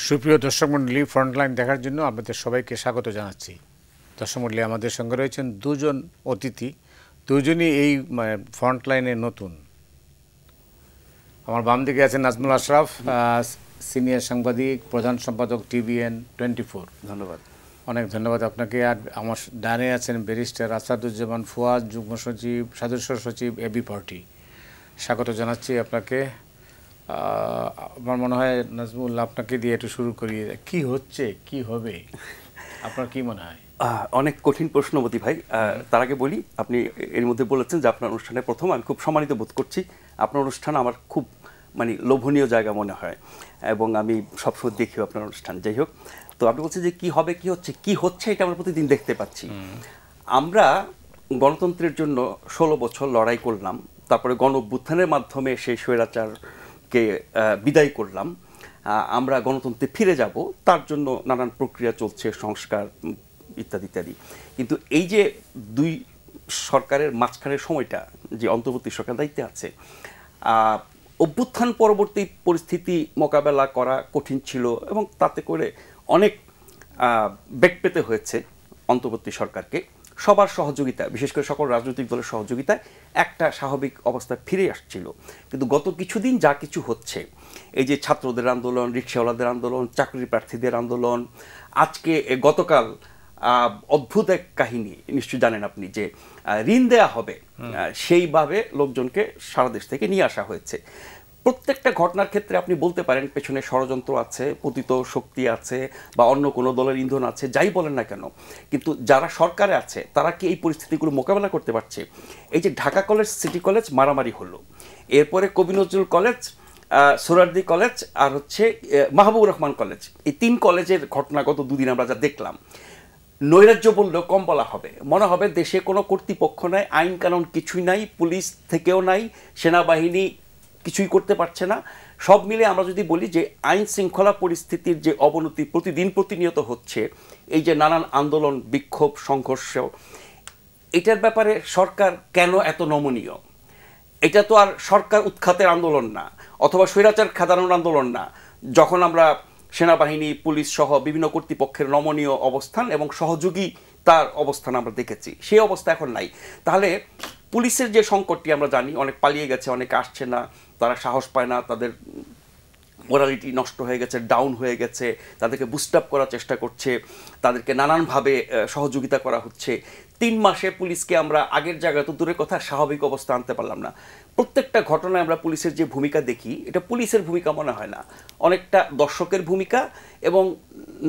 সুপ্রিয় দর্শক মণ্ডলী, ফ্রন্টলাইন দেখার জন্য আপনাদের সবাইকে স্বাগত জানাচ্ছি। দর্শক মণ্ডলী, আমাদের সঙ্গে রয়েছেন দুজন অতিথি, দুজনই এই ফ্রন্টলাইনে নতুন। আমার বাম দিকে আছেন নাজমুল আশরাফ, সিনিয়র সাংবাদিক, প্রধান সম্পাদক TVN 24। ধন্যবাদ। অনেক ধন্যবাদ আপনাকে। আর আমার ডানে আছেন ব্যারিস্টার আসাদুজ্জামান ফুয়াদ, যুগ্ম সচিব, সদস্য সচিব এবি পার্টি। স্বাগত জানাচ্ছি আপনাকে। আমার মনে হয় নাজমুল, আপনাকে দিয়ে একটু শুরু করি। কি হচ্ছে, কি হবে, আপনার কি মনে হয়? অনেক কঠিন প্রশ্ন মতি ভাই। তার আগে বলি, আপনি এর মধ্যে বলেছেন যে আপনার অনুষ্ঠানে প্রথম, আমি খুব সম্মানিত বোধ করছি। আপনার অনুষ্ঠান আমার খুব লোভনীয় জায়গা মনে হয় এবং আমি সবসময় দেখি আপনার অনুষ্ঠান। যাই হোক, তো আপনি বলছেন যে কি হবে, কি হচ্ছে এটা আমরা প্রতিদিন দেখতে পাচ্ছি। আমরা গণতন্ত্রের জন্য 16 বছর লড়াই করলাম, তারপরে গণ অভ্যুত্থানের মাধ্যমে সেই স্বৈরাচারকে বিদায় করলাম। আমরা গণতন্ত্রে ফিরে যাব, তার জন্য নানান প্রক্রিয়া চলছে, সংস্কার ইত্যাদি ইত্যাদি। কিন্তু এই যে দুই সরকারের মাঝখানের সময়টা, যে অন্তর্বর্তী সরকার দায়িত্বে আছে, অভ্যুত্থান পরবর্তী পরিস্থিতি মোকাবেলা করা কঠিন ছিল এবং তাতে করে অনেক বেগ পেতে হয়েছে অন্তর্বর্তী সরকারকে। সবার সহযোগিতা, বিশেষ করে সকল রাজনৈতিক দলের সহযোগিতায় একটা স্বাভাবিক অবস্থায় ফিরে আসছিল। কিন্তু গত কিছুদিন যা কিছু হচ্ছে, এই যে ছাত্রদের আন্দোলন, রিক্সাওয়ালাদের আন্দোলন, চাকরি প্রার্থীদের আন্দোলন, আজকে গতকাল অদ্ভুত এক কাহিনী, নিশ্চয়ই জানেন আপনি, যে ঋণ দেয়া হবে সেইভাবে লোকজনকে সারা দেশ থেকে নিয়ে আসা হয়েছে। প্রত্যেকটা ঘটনার ক্ষেত্রে আপনি বলতে পারেন পেছনে ষড়যন্ত্র আছে, পতিত শক্তি আছে, বা অন্য কোনো দলের ইন্ধন আছে, যাই বলেন না কেন। কিন্তু যারা সরকারে আছে তারা কি এই পরিস্থিতিগুলো মোকাবেলা করতে পারছে? এই যে ঢাকা কলেজ, সিটি কলেজ মারামারি হলো, এরপরে কবি নজরুল কলেজ, সোহরাওয়ার্দী কলেজ, আর হচ্ছে মাহবুবুর রহমান কলেজ, এই 3 কলেজের ঘটনা গত দুদিন আমরা যা দেখলাম, নৈরাজ্য বললেও কম বলা হবে। মনে হবে দেশে কোনো কর্তৃপক্ষ নাই, আইন কানুন কিছুই নাই, পুলিশ থেকেও নাই, সেনাবাহিনী কিছুই করতে পারছে না। সব মিলে আমরা যদি বলি যে আইন শৃঙ্খলা পরিস্থিতির যে অবনতি প্রতিদিন প্রতিনিয়ত হচ্ছে, এই যে নানান আন্দোলন, বিক্ষোভ, সংঘর্ষ, এটার ব্যাপারে সরকার কেন এত নমনীয়? এটা তো আর সরকার উৎখাতের আন্দোলন না, অথবা স্বৈরাচার খেদানোর আন্দোলন না। যখন আমরা সেনাবাহিনী, পুলিশ সহ বিভিন্ন কর্তৃপক্ষের নমনীয় অবস্থান এবং সহযোগিতার অবস্থান আমরা দেখেছি, সেই অবস্থা এখন নাই। তাহলে পুলিশের যে সংকটটি আমরা জানি, অনেক পালিয়ে গেছে, অনেক আসছে না, তারা সাহস পায় না, তাদের মোরালিটি নষ্ট হয়ে গেছে, ডাউন হয়ে গেছে, তাদেরকে বুস্ট আপ করার চেষ্টা করছে, তাদেরকে নানানভাবে সহযোগিতা করা হচ্ছে। 3 মাসে পুলিশকে আমরা আগের জায়গায়, তো দূরের কথা, স্বাভাবিক অবস্থা আনতে পারলাম না। প্রত্যেকটা ঘটনায় আমরা পুলিশের যে ভূমিকা দেখি, এটা পুলিশের ভূমিকা মনে হয় না, অনেকটা দর্শকের ভূমিকা এবং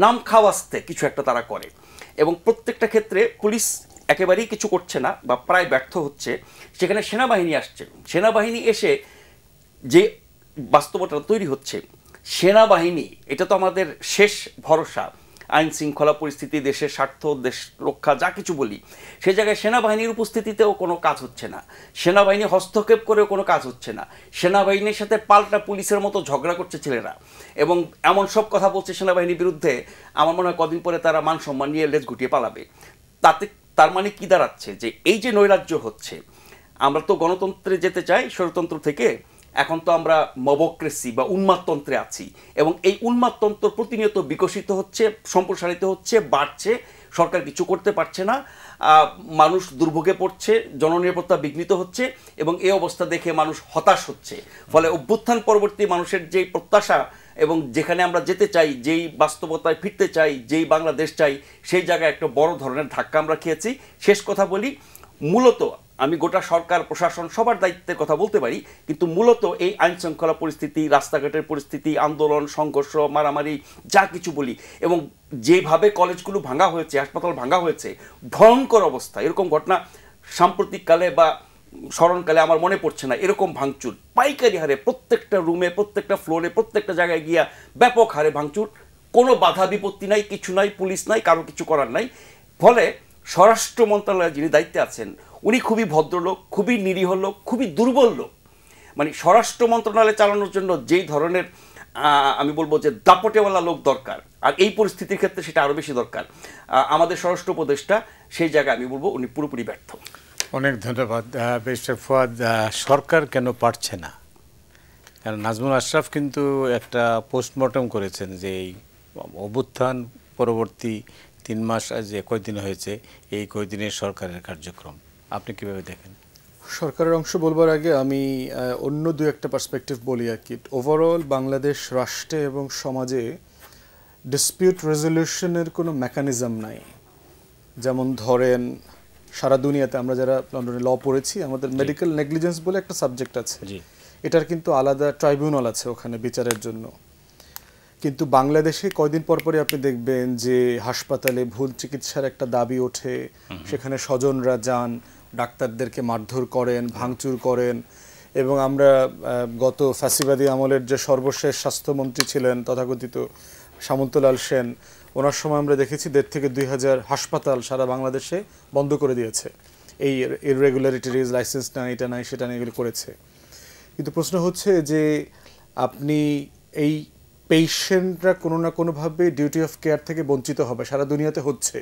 নাম খাওয়াস্তে কিছু একটা তারা করে। এবং প্রত্যেকটা ক্ষেত্রে পুলিশ একেবারেই কিছু করছে না বা প্রায় ব্যর্থ হচ্ছে। সেখানে সেনাবাহিনী আসছে, সেনাবাহিনী এসে যে বাস্তবতা তৈরি হচ্ছে, সেনাবাহিনী এটা তো আমাদের শেষ ভরসা। আইন শৃঙ্খলা পরিস্থিতি, দেশের স্বার্থ, দেশ রক্ষা, যা কিছু বলি, সে জায়গায় সেনাবাহিনীর উপস্থিতিতেও কোনো কাজ হচ্ছে না, সেনাবাহিনী হস্তক্ষেপ করেও কোনো কাজ হচ্ছে না। সেনাবাহিনীর সাথে পাল্টা পুলিশের মতো ঝগড়া করছে ছেলেরা এবং এমন সব কথা বলছে সেনাবাহিনীর বিরুদ্ধে, আমার মনে হয় কদিন পরে তারা মান সম্মান নিয়ে লেজ গুটিয়ে পালাবে। তার মানে কি দাঁড়াচ্ছে? যে এই যে নৈরাজ্য হচ্ছে, আমরা তো গণতন্ত্রে যেতে চাই, স্বৈরতন্ত্র থেকে এখন তো আমরা মবক্রেসি বা উন্মাদতন্ত্রে আছি এবং এই উন্মাদতন্ত্র প্রতিনিয়ত বিকশিত হচ্ছে, সম্প্রসারিত হচ্ছে, বাড়ছে। সরকার কিছু করতে পারছে না, মানুষ দুর্ভোগে পড়ছে, জননিরাপত্তা বিঘ্নিত হচ্ছে এবং এই অবস্থা দেখে মানুষ হতাশ হচ্ছে। ফলে অভ্যুত্থান পরবর্তী মানুষের যেই প্রত্যাশা এবং যেখানে আমরা যেতে চাই, যেই বাস্তবতায় ফিরতে চাই, যেই বাংলাদেশ চাই, সেই জায়গায় একটা বড় ধরনের ধাক্কা আমরা খেয়েছি। শেষ কথা বলি, মূলত আমি গোটা সরকার, প্রশাসন, সবার দায়িত্বের কথা বলতে পারি, কিন্তু মূলত এই আইন শৃঙ্খলা পরিস্থিতি, রাস্তাঘাটের পরিস্থিতি, আন্দোলন, সংঘর্ষ, মারামারি, যা কিছু বলি, এবং যেভাবে কলেজগুলো ভাঙা হয়েছে, হাসপাতাল ভাঙা হয়েছে, ভয়ঙ্কর অবস্থা। এরকম ঘটনা সাম্প্রতিককালে বা স্মরণকালে আমার মনে পড়ছে না, এরকম ভাঙচুর পাইকারি হারে, প্রত্যেকটা রুমে, প্রত্যেকটা ফ্লোরে, প্রত্যেকটা জায়গায় গিয়া ব্যাপক হারে ভাঙচুর, কোনো বাধা বিপত্তি নাই, কিছু নাই, পুলিশ নাই, কারো কিছু করার নাই। ফলে স্বরাষ্ট্র মন্ত্রণালয়ে যিনি দায়িত্বে আছেন, উনি খুবই ভদ্রলোক, খুবই নিরীহ লোক, খুবই দুর্বল লোক। স্বরাষ্ট্র মন্ত্রণালয় চালানোর জন্য যেই ধরনের আমি বলবো যে দাপটেওয়ালা লোক দরকার, আর এই পরিস্থিতির ক্ষেত্রে সেটা আরও বেশি দরকার। আমাদের স্বরাষ্ট্র উপদেষ্টা সেই জায়গায় আমি বলবো উনি পুরোপুরি ব্যর্থ। অনেক ধন্যবাদ ব্যারিস্টার ফুয়াদ। সরকার কেন পারছে না, কারণ নাজমুল আশরাফ কিন্তু একটা পোস্টমর্টম করেছেন যে এই অভ্যুত্থান পরবর্তী 3 মাস যে কয়দিন হয়েছে এই কয়দিনের সরকারের কার্যক্রম আপনি কিভাবে দেখেন? সরকারের অংশ বলবার আগে আমি অন্য দু একটা পার্সপেক্টিভ বলি আর কি। ওভারঅল বাংলাদেশ রাষ্ট্রে এবং সমাজে ডিসপিউট রেজলিউশনের কোনো মেকানিজম নাই। যেমন ধরেন সারা দুনিয়াতে আমরা যারা লন্ডনে ল পড়েছি আমাদের মেডিকেল নেগলিজেন্স বলে একটা সাবজেক্ট আছে, এটার কিন্তু আলাদা ট্রাইব্যুনাল আছে ওখানে বিচারের জন্য। কিন্তু বাংলাদেশে কয়দিন পরপরই আপনি দেখবেন যে হাসপাতালে ভুল চিকিৎসার একটা দাবি ওঠে, সেখানে স্বজনরা যান, ডাক্তারদেরকে মারধর করেন, ভাঙচুর করেন। এবং আমরা গত ফ্যাসিবাদী আমলের যে সর্বশেষ স্বাস্থ্যমন্ত্রী ছিলেন তথাকথিত সামন্তলাল সেন, ওনার সময় আমরা দেখেছি 1,500 থেকে 2,000 হাসপাতাল সারা বাংলাদেশে বন্ধ করে দিয়েছে। এই ইররেগুলারিটিজ, লাইসেন্স নাই, এটা নাই, সেটা নাই, এগুলো করেছে। কিন্তু প্রশ্ন হচ্ছে যে আপনি এই পেশেন্টরা কোনো না কোনোভাবে ডিউটি অফ কেয়ার থেকে বঞ্চিত হবে, সারা দুনিয়াতে হচ্ছে।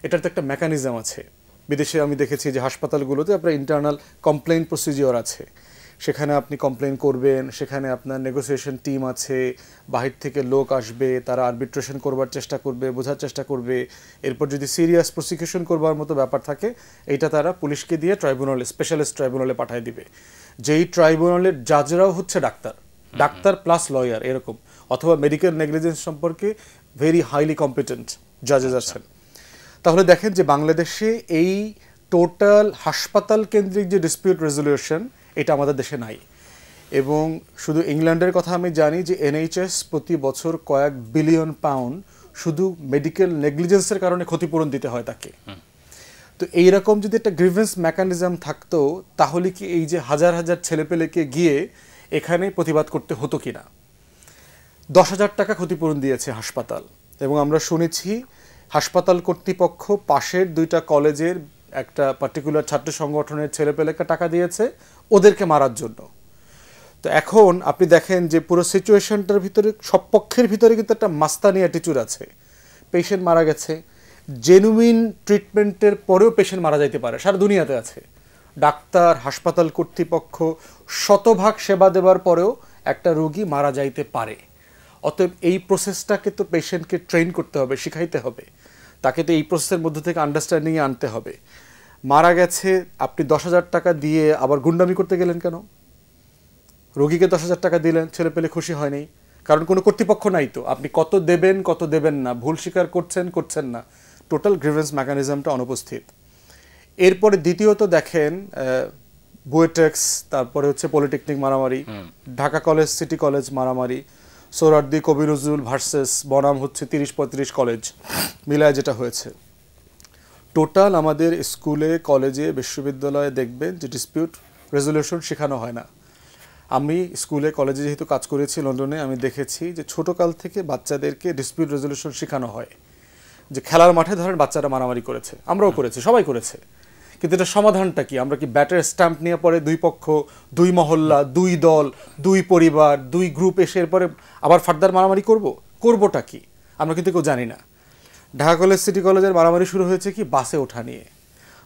এটার তো একটা মেকানিজম আছে। বিদেশে আমি দেখেছি যে হাসপাতালগুলোতে আপনার ইন্টারনাল কমপ্লেইন প্রসিজিওর আছে, সেখানে আপনি কমপ্লেইন করবেন, সেখানে আপনার নেগোসিয়েশন টিম আছে, বাহির থেকে লোক আসবে, তারা আরবিট্রেশন করবার চেষ্টা করবে, বোঝার চেষ্টা করবে। এরপর যদি সিরিয়াস প্রসিকিউশন করবার মতো ব্যাপার থাকে এইটা তারা পুলিশকে দিয়ে ট্রাইব্যুনালে, স্পেশালিস্ট ট্রাইব্যুনালে পাঠিয়ে দিবে। যেই ট্রাইব্যুনালের জাজরাও হচ্ছে ডাক্তার প্লাস লয়ার এরকম, অথবা মেডিকেল নেগলিজেন্স সম্পর্কে ভেরি হাইলি কম্পিটেন্ট জাজেস আছেন। তাহলে দেখেন যে বাংলাদেশে এই টোটাল হাসপাতাল কেন্দ্রিক যে ডিসপিউট রেজলিউশন এটা আমাদের দেশে নাই। এবং শুধু ইংল্যান্ডের কথা আমি জানি যে NHS প্রতি বছর কয়েক বিলিয়ন পাউন্ড শুধু মেডিকেল নেগলিজেন্সের কারণে ক্ষতিপূরণ দিতে হয় তাকে। তো এইরকম যদি একটা গ্রিভেন্স মেকানিজম থাকতো তাহলে কি এই যে হাজার হাজার ছেলেপেলেকে গিয়ে এখানে প্রতিবাদ করতে হতো কিনা? 10,000 টাকা ক্ষতিপূরণ দিয়েছে হাসপাতাল, এবং আমরা শুনেছি হাসপাতাল কর্তৃপক্ষ পাশের 2টা কলেজের একটা পার্টিকুলার ছাত্র সংগঠনের ছেলেপেলেকে টাকা দিয়েছে ওদেরকে মারার জন্য। তো এখন আপনি দেখেন যে পুরো সিচুয়েশনটার ভিতরে সব পক্ষের ভিতরে কিন্তু একটা মাস্তানি অ্যাটিটিউড আছে। পেশেন্ট মারা গেছে, জেনুইন ট্রিটমেন্টের পরেও পেশেন্ট মারা যাইতে পারে, সারা দুনিয়াতে আছে। ডাক্তার, হাসপাতাল কর্তৃপক্ষ শতভাগ সেবা দেওয়ার পরেও একটা রোগী মারা যাইতে পারে। অতএব এই প্রসেসটাকে তো পেশেন্টকে ট্রেন করতে হবে, শিখাইতে হবে, তাকে তো এই প্রসেসের মধ্যে থেকে আন্ডারস্ট্যান্ডিংয়ে আনতে হবে। মারা গেছে, আপনি 10,000 টাকা দিয়ে আবার গুন্ডামি করতে গেলেন কেন? রোগীকে 10,000 টাকা দিলেন, ছেলে পেলে খুশি হয়নি, কারণ কোনো কর্তৃপক্ষ নাই তো। আপনি কত দেবেন কত দেবেন না, ভুল স্বীকার করছেন না, টোটাল গ্রিভেন্স মেকানিজমটা অনুপস্থিত। এরপরে দ্বিতীয়ত দেখেন বুয়েটেক্স, তারপরে হচ্ছে পলিটেকনিক মারামারি, ঢাকা কলেজ সিটি কলেজ মারামারি, সোহরাওয়ার্দী কবি নজরুল ভার্সেস বনাম হচ্ছে 30-35 কলেজ মিলায় যেটা হয়েছে। টোটাল আমাদের স্কুলে, কলেজে, বিশ্ববিদ্যালয়ে দেখবেন যে ডিসপিউট রেজলিউশন শেখানো হয় না। আমি স্কুলে কলেজে যেহেতু কাজ করেছি লন্ডনে, আমি দেখেছি যে ছোটোকাল থেকে বাচ্চাদেরকে ডিসপিউট রেজলিউশন শেখানো হয়। যে খেলার মাঠে ধরেন বাচ্চারা মারামারি করেছে, আমরাও করেছি, সবাই করেছে, কিন্তু এটা সমাধানটা কি? আমরা কি ব্যাটের স্ট্যাম্প নিয়ে পরে 2 পক্ষ, 2 মহল্লা, 2 দল, 2 পরিবার, 2 গ্রুপ এসে এরপরে আবার ফার্দার মারামারি করবোটা কি? আমরা কিন্তু কেউ জানি না। ঢাকা কলেজ সিটি কলেজের মারামারি শুরু হয়েছে কি বাসে ওঠা নিয়ে,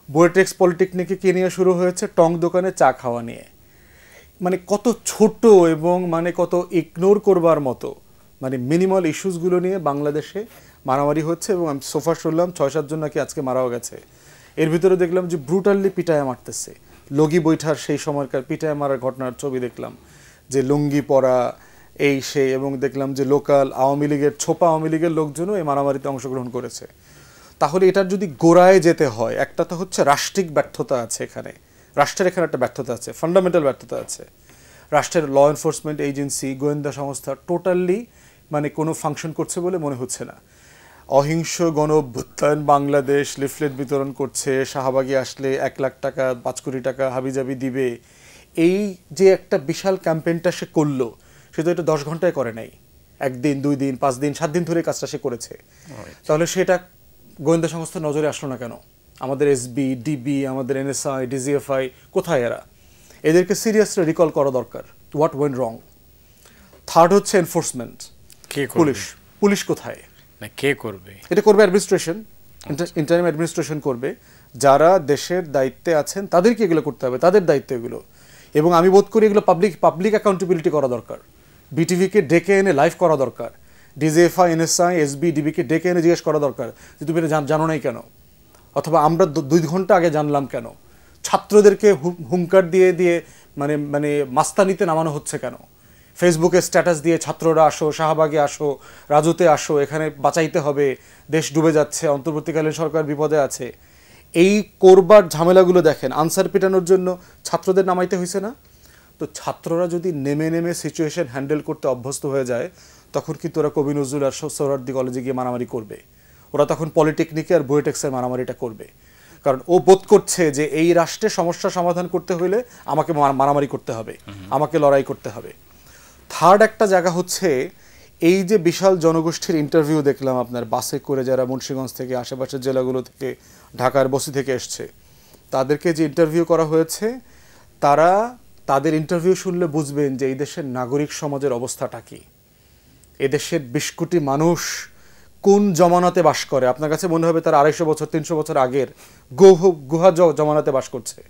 বুয়েটেক্স পলিটেকনিকে কি নিয়ে শুরু হয়েছে টং দোকানে চা খাওয়া নিয়ে। মানে কত ছোট এবং মানে কত ইগনোর করবার মতো মানে মিনিমাল ইস্যুসগুলো নিয়ে বাংলাদেশে মারামারি হচ্ছে। এবং আমি সোফা শুনলাম 6-7 জন নাকি আজকে মারাও গেছে। এর ভিতরে দেখলাম যে ব্রুটালি পিটায় মারতেছে, লগি বৈঠার সেই সময়কার পিটায় মারার ঘটনার ছবি দেখলাম, যে লুঙ্গি পরা এই সেই, এবং দেখলাম যে লোকাল আওয়ামী লীগের, ছোপা আওয়ামী লীগের লোকজনও এই মারামারিতে অংশগ্রহণ করেছে। তাহলে এটার যদি গোড়ায় যেতে হয়, একটা তো হচ্ছে রাষ্ট্রিক ব্যর্থতা আছে এখানে, রাষ্ট্রের এখানে একটা ব্যর্থতা আছে, ফান্ডামেন্টাল ব্যর্থতা আছে। রাষ্ট্রের ল এনফোর্সমেন্ট এজেন্সি, গোয়েন্দা সংস্থা টোটালি মানে কোনো ফাংশন করছে বলে মনে হচ্ছে না। অহিংস গণ অভ্যুত্থান বাংলাদেশ লিফলেট বিতরণ করছে, শাহবাগে আসলে 1 লাখ টাকা 5 কোটি টাকা হাবিজাবি দিবে, এই যে একটা বিশাল ক্যাম্পেইনটা সে করলো, সে তো এটা 10 ঘন্টায় করে নাই, 1 দিন 2 দিন 5 দিন 7 দিন ধরে কাজটা সে করেছে। তাহলে সেটা গোয়েন্দা সংস্থার নজরে আসলো না কেন? আমাদের এসবি, ডিবি, আমাদের NSI, DGFI কোথায় এরা? এদেরকে সিরিয়াসলি রিকল করা দরকার, হোয়াট ওয়েন্ট রং। থার্ড হচ্ছে এনফোর্সমেন্ট, পুলিশ কোথায়? না কে করবে? এটা করবে অ্যাডমিনিস্ট্রেশন, ইন্টারিম অ্যাডমিনিস্ট্রেশন করবে। যারা দেশের দায়িত্বে আছেন তাদেরকে এগুলো করতে হবে, তাদের দায়িত্ব এগুলো। এবং আমি বোধ করি এগুলো পাবলিক অ্যাকাউন্টেবিলিটি করা দরকার। বিটিভিকে ডেকে এনে লাইভ করা দরকার, ডিজিএফআই, এনএসআই, এসবি, ডিবিকে ডেকে এনে জিজ্ঞেস করা দরকার যে তুমি এটা জানো নাই কেন, অথবা আমরা 2 ঘন্টা আগে জানলাম কেন। ছাত্রদেরকে হুঙ্কার দিয়ে দিয়ে মানে মাস্তানিতে নামানো হচ্ছে কেন? ফেসবুকে স্ট্যাটাস দিয়ে ছাত্ররা আসো, শাহবাগে আসো, রাজুতে আসো, এখানে বাঁচাইতে হবে, দেশ ডুবে যাচ্ছে, অন্তর্বর্তীকালীন সরকার বিপদে আছে। এই করবার ঝামেলাগুলো দেখেন, আনসার পিটানোর জন্য ছাত্রদের নামাইতে হয়েছে না? তো ছাত্ররা যদি নেমে নেমে সিচুয়েশন হ্যান্ডেল করতে অভ্যস্ত হয়ে যায়, তখন কিন্তু ওরা কবি নজরুল আর সোহরাওয়ার্দী কলেজে গিয়ে মারামারি করবে। ওরা তখন পলিটেকনিকে আর বুয়েটেক্সের মারামারিটা করবে, কারণ ও বোধ করছে যে এই রাষ্ট্রে সমস্যা সমাধান করতে হলে আমাকে মারামারি করতে হবে, আমাকে লড়াই করতে হবে। থার্ড একটা জায়গা হচ্ছে, এই যে বিশাল জনগোষ্ঠীর ইন্টারভিউ দেখলাম আপনার বাসে করে, যারা মুন্সিগঞ্জ থেকে, আশেপাশের জেলাগুলো থেকে, ঢাকার বসি থেকে এসছে, তাদেরকে যে ইন্টারভিউ করা হয়েছে, তাদের ইন্টারভিউ শুনলে বুঝবেন যে এই দেশের নাগরিক সমাজের অবস্থাটা কি। এদেশের 20 কোটি মানুষ কোন জমানাতে বাস করে? আপনার কাছে মনে হবে তারা 250 বছর 300 বছর আগের গুহা জমানাতে বাস করছে।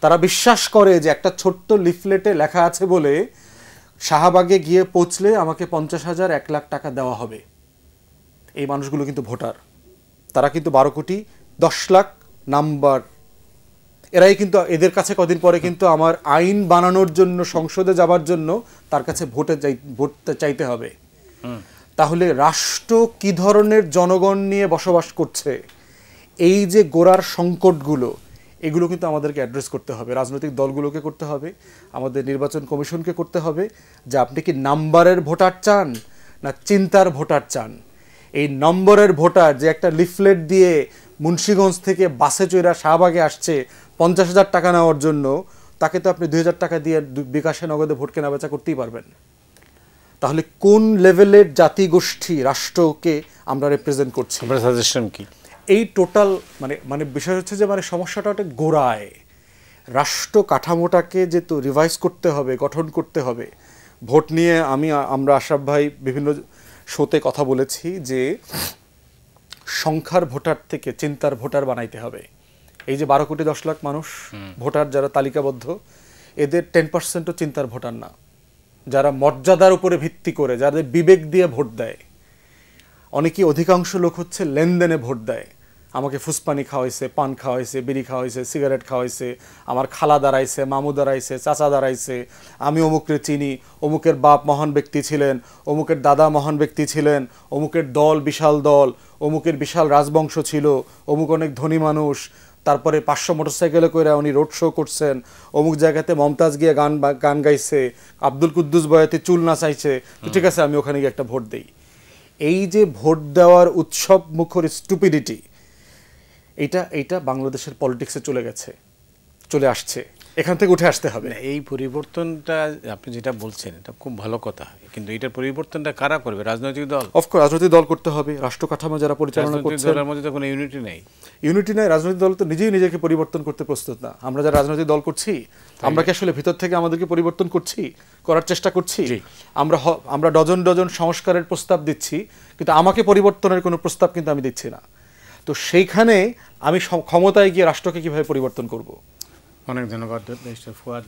তারা বিশ্বাস করে যে একটা ছোট্ট লিফলেটে লেখা আছে বলে শাহবাগে গিয়ে পৌঁছলে আমাকে 50,000 1 লাখ টাকা দেওয়া হবে। এই মানুষগুলো কিন্তু ভোটার, তারা কিন্তু 12 কোটি 10 লাখ নাম্বার। এরাই কিন্তু, এদের কাছে কদিন পরে কিন্তু আমার আইন বানানোর জন্য, সংসদে যাবার জন্য তার কাছে ভোট চাইতে হবে। তাহলে রাষ্ট্র কি ধরনের জনগণ নিয়ে বসবাস করছে, এই যে গোড়ার সংকটগুলো, এগুলো কিন্তু আমাদেরকে অ্যাড্রেস করতে হবে, রাজনৈতিক দলগুলোকে করতে হবে, আমাদের নির্বাচন কমিশনকে করতে হবে, যে আপনি কি নাম্বারের ভোটার চান না চিন্তার ভোটার চান। এই নম্বরের ভোটার যে একটা লিফলেট দিয়ে মুন্সিগঞ্জ থেকে বাসে চড়ে শাহবাগে আসছে 50,000 টাকা নেওয়ার জন্য, তাকে তো আপনি 2,000 টাকা দিয়ে বিকাশে নগদে ভোট কেনা বেচা করতেই পারবেন। তাহলে কোন লেভেলের জাতিগোষ্ঠী রাষ্ট্রকে আমরা রিপ্রেজেন্ট করছি? আপনার সাজেশন কি? এই টোটাল মানে বিষয় হচ্ছে যে সমস্যাটা একটা গোড়ায়, রাষ্ট্র কাঠামোটাকে যেহেতু রিভাইজ করতে হবে, গঠন করতে হবে। ভোট নিয়ে আমরা আশরাফ ভাই বিভিন্ন শোতে কথা বলেছি যে সংখ্যার ভোটার থেকে চিন্তার ভোটার বানাইতে হবে। এই যে 12 কোটি 10 লাখ মানুষ ভোটার যারা তালিকাবদ্ধ, এদের 10%ও চিন্তার ভোটার না, যারা মর্যাদার উপরে ভিত্তি করে, যাদের বিবেক দিয়ে ভোট দেয়। অনেকেই, অধিকাংশ লোক হচ্ছে লেনদেনে ভোট দেয়। আমাকে ফুসপানি খাওয়াইছে, পান খাওয়াইছে, বিড়ি খাওয়াইছে, সিগারেট খাওয়াইছে, আমার খালা দাঁড়াইছে, মামু দাঁড়াইছে, চাচা দাঁড়াইছে, আমি অমুকরে চিনি, অমুকের বাপ মহান ব্যক্তি ছিলেন, অমুকের দাদা মহান ব্যক্তি ছিলেন, অমুকের দল বিশাল দল, অমুকের বিশাল রাজবংশ ছিল, অমুক অনেক ধনী মানুষ, তারপরে 500 মোটরসাইকেলে করে উনি রোড শো করছেন, অমুক জায়গাতে মমতাজ গিয়ে গান গাইছে, আব্দুল কুদ্দুস বয়াতি চুল নাচাইছে, তো ঠিক আছে আমি ওখানে গিয়ে একটা ভোট দিই। এই যে ভোট দেওয়ার উৎসব মুখর স্টুপিডিটি, এইটা বাংলাদেশের পলিটিক্সে চলে আসছে, এখান থেকে উঠে আসতে হবে। এই পরিবর্তনটা আপনি যেটা বলছেন এটা খুব ভালো কথা, কিন্তু এটার পরিবর্তনটা কারা করবে? রাজনৈতিক দল? অফকোর্স রাজনৈতিক দল করতে হবে, রাষ্ট্র কাঠামো যারা পরিচালনা করছে। দলের মধ্যে তো কোনো ইউনিটি নেই। রাজনৈতিক দল তো নিজেই নিজেকে পরিবর্তন করতে প্রস্তুত না। আমরা যারা রাজনৈতিক দল করছি, আমরা কি আসলে ভিতর থেকে আমাদেরকে পরিবর্তন করার চেষ্টা করছি? আমরা ডজন সংস্কারের প্রস্তাব দিচ্ছি, কিন্তু আমাকে পরিবর্তনের কোনো প্রস্তাব কিন্তু আমি দিচ্ছি না। তো সেইখানে আমি ক্ষমতায় গিয়ে রাষ্ট্রকে কিভাবে পরিবর্তন করব? অনেক ধন্যবাদ মিস্টার ফুয়াদ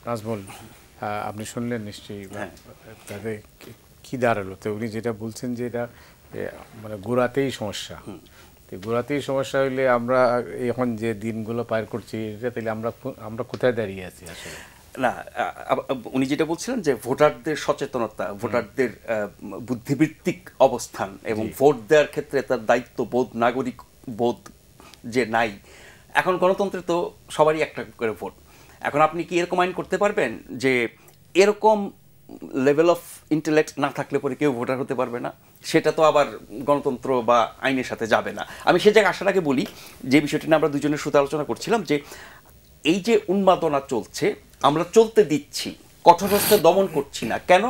নাজমুল। আপনি শুনলেন নিশ্চয়ই তাতে কি দাঁড়ালো। তো উনি যেটা বলছেন যে এটা মানে গোড়াতেই সমস্যা, তো গোড়াতেই সমস্যা হইলে আমরা এখন যে দিনগুলো পার করছি, এটা তাহলে আমরা কোথায় দাঁড়িয়ে আছি আসলে? না, উনি যেটা বলছিলেন যে ভোটারদের সচেতনতা, ভোটারদের বুদ্ধিবৃত্তিক অবস্থান এবং ভোট দেওয়ার ক্ষেত্রে তার দায়িত্ববোধ, নাগরিক বোধ যে নাই। এখন গণতন্ত্রে তো সবারই একটা করে ভোট। এখন আপনি কি এরকম আইন করতে পারবেন যে এরকম লেভেল অফ ইন্টেলেক্ট না থাকলে পরে কেউ ভোটার হতে পারবে না? সেটা তো আবার গণতন্ত্র বা আইনের সাথে যাবে না। আমি সে জায়গায় আসার আগে বলি যে বিষয়টি নিয়ে আমরা দুজনের সাথে আলোচনা করছিলাম, যে এই যে উন্মাদনা চলছে, আমরা চলতে দিচ্ছি, কঠোর হস্তে দমন করছি না কেন?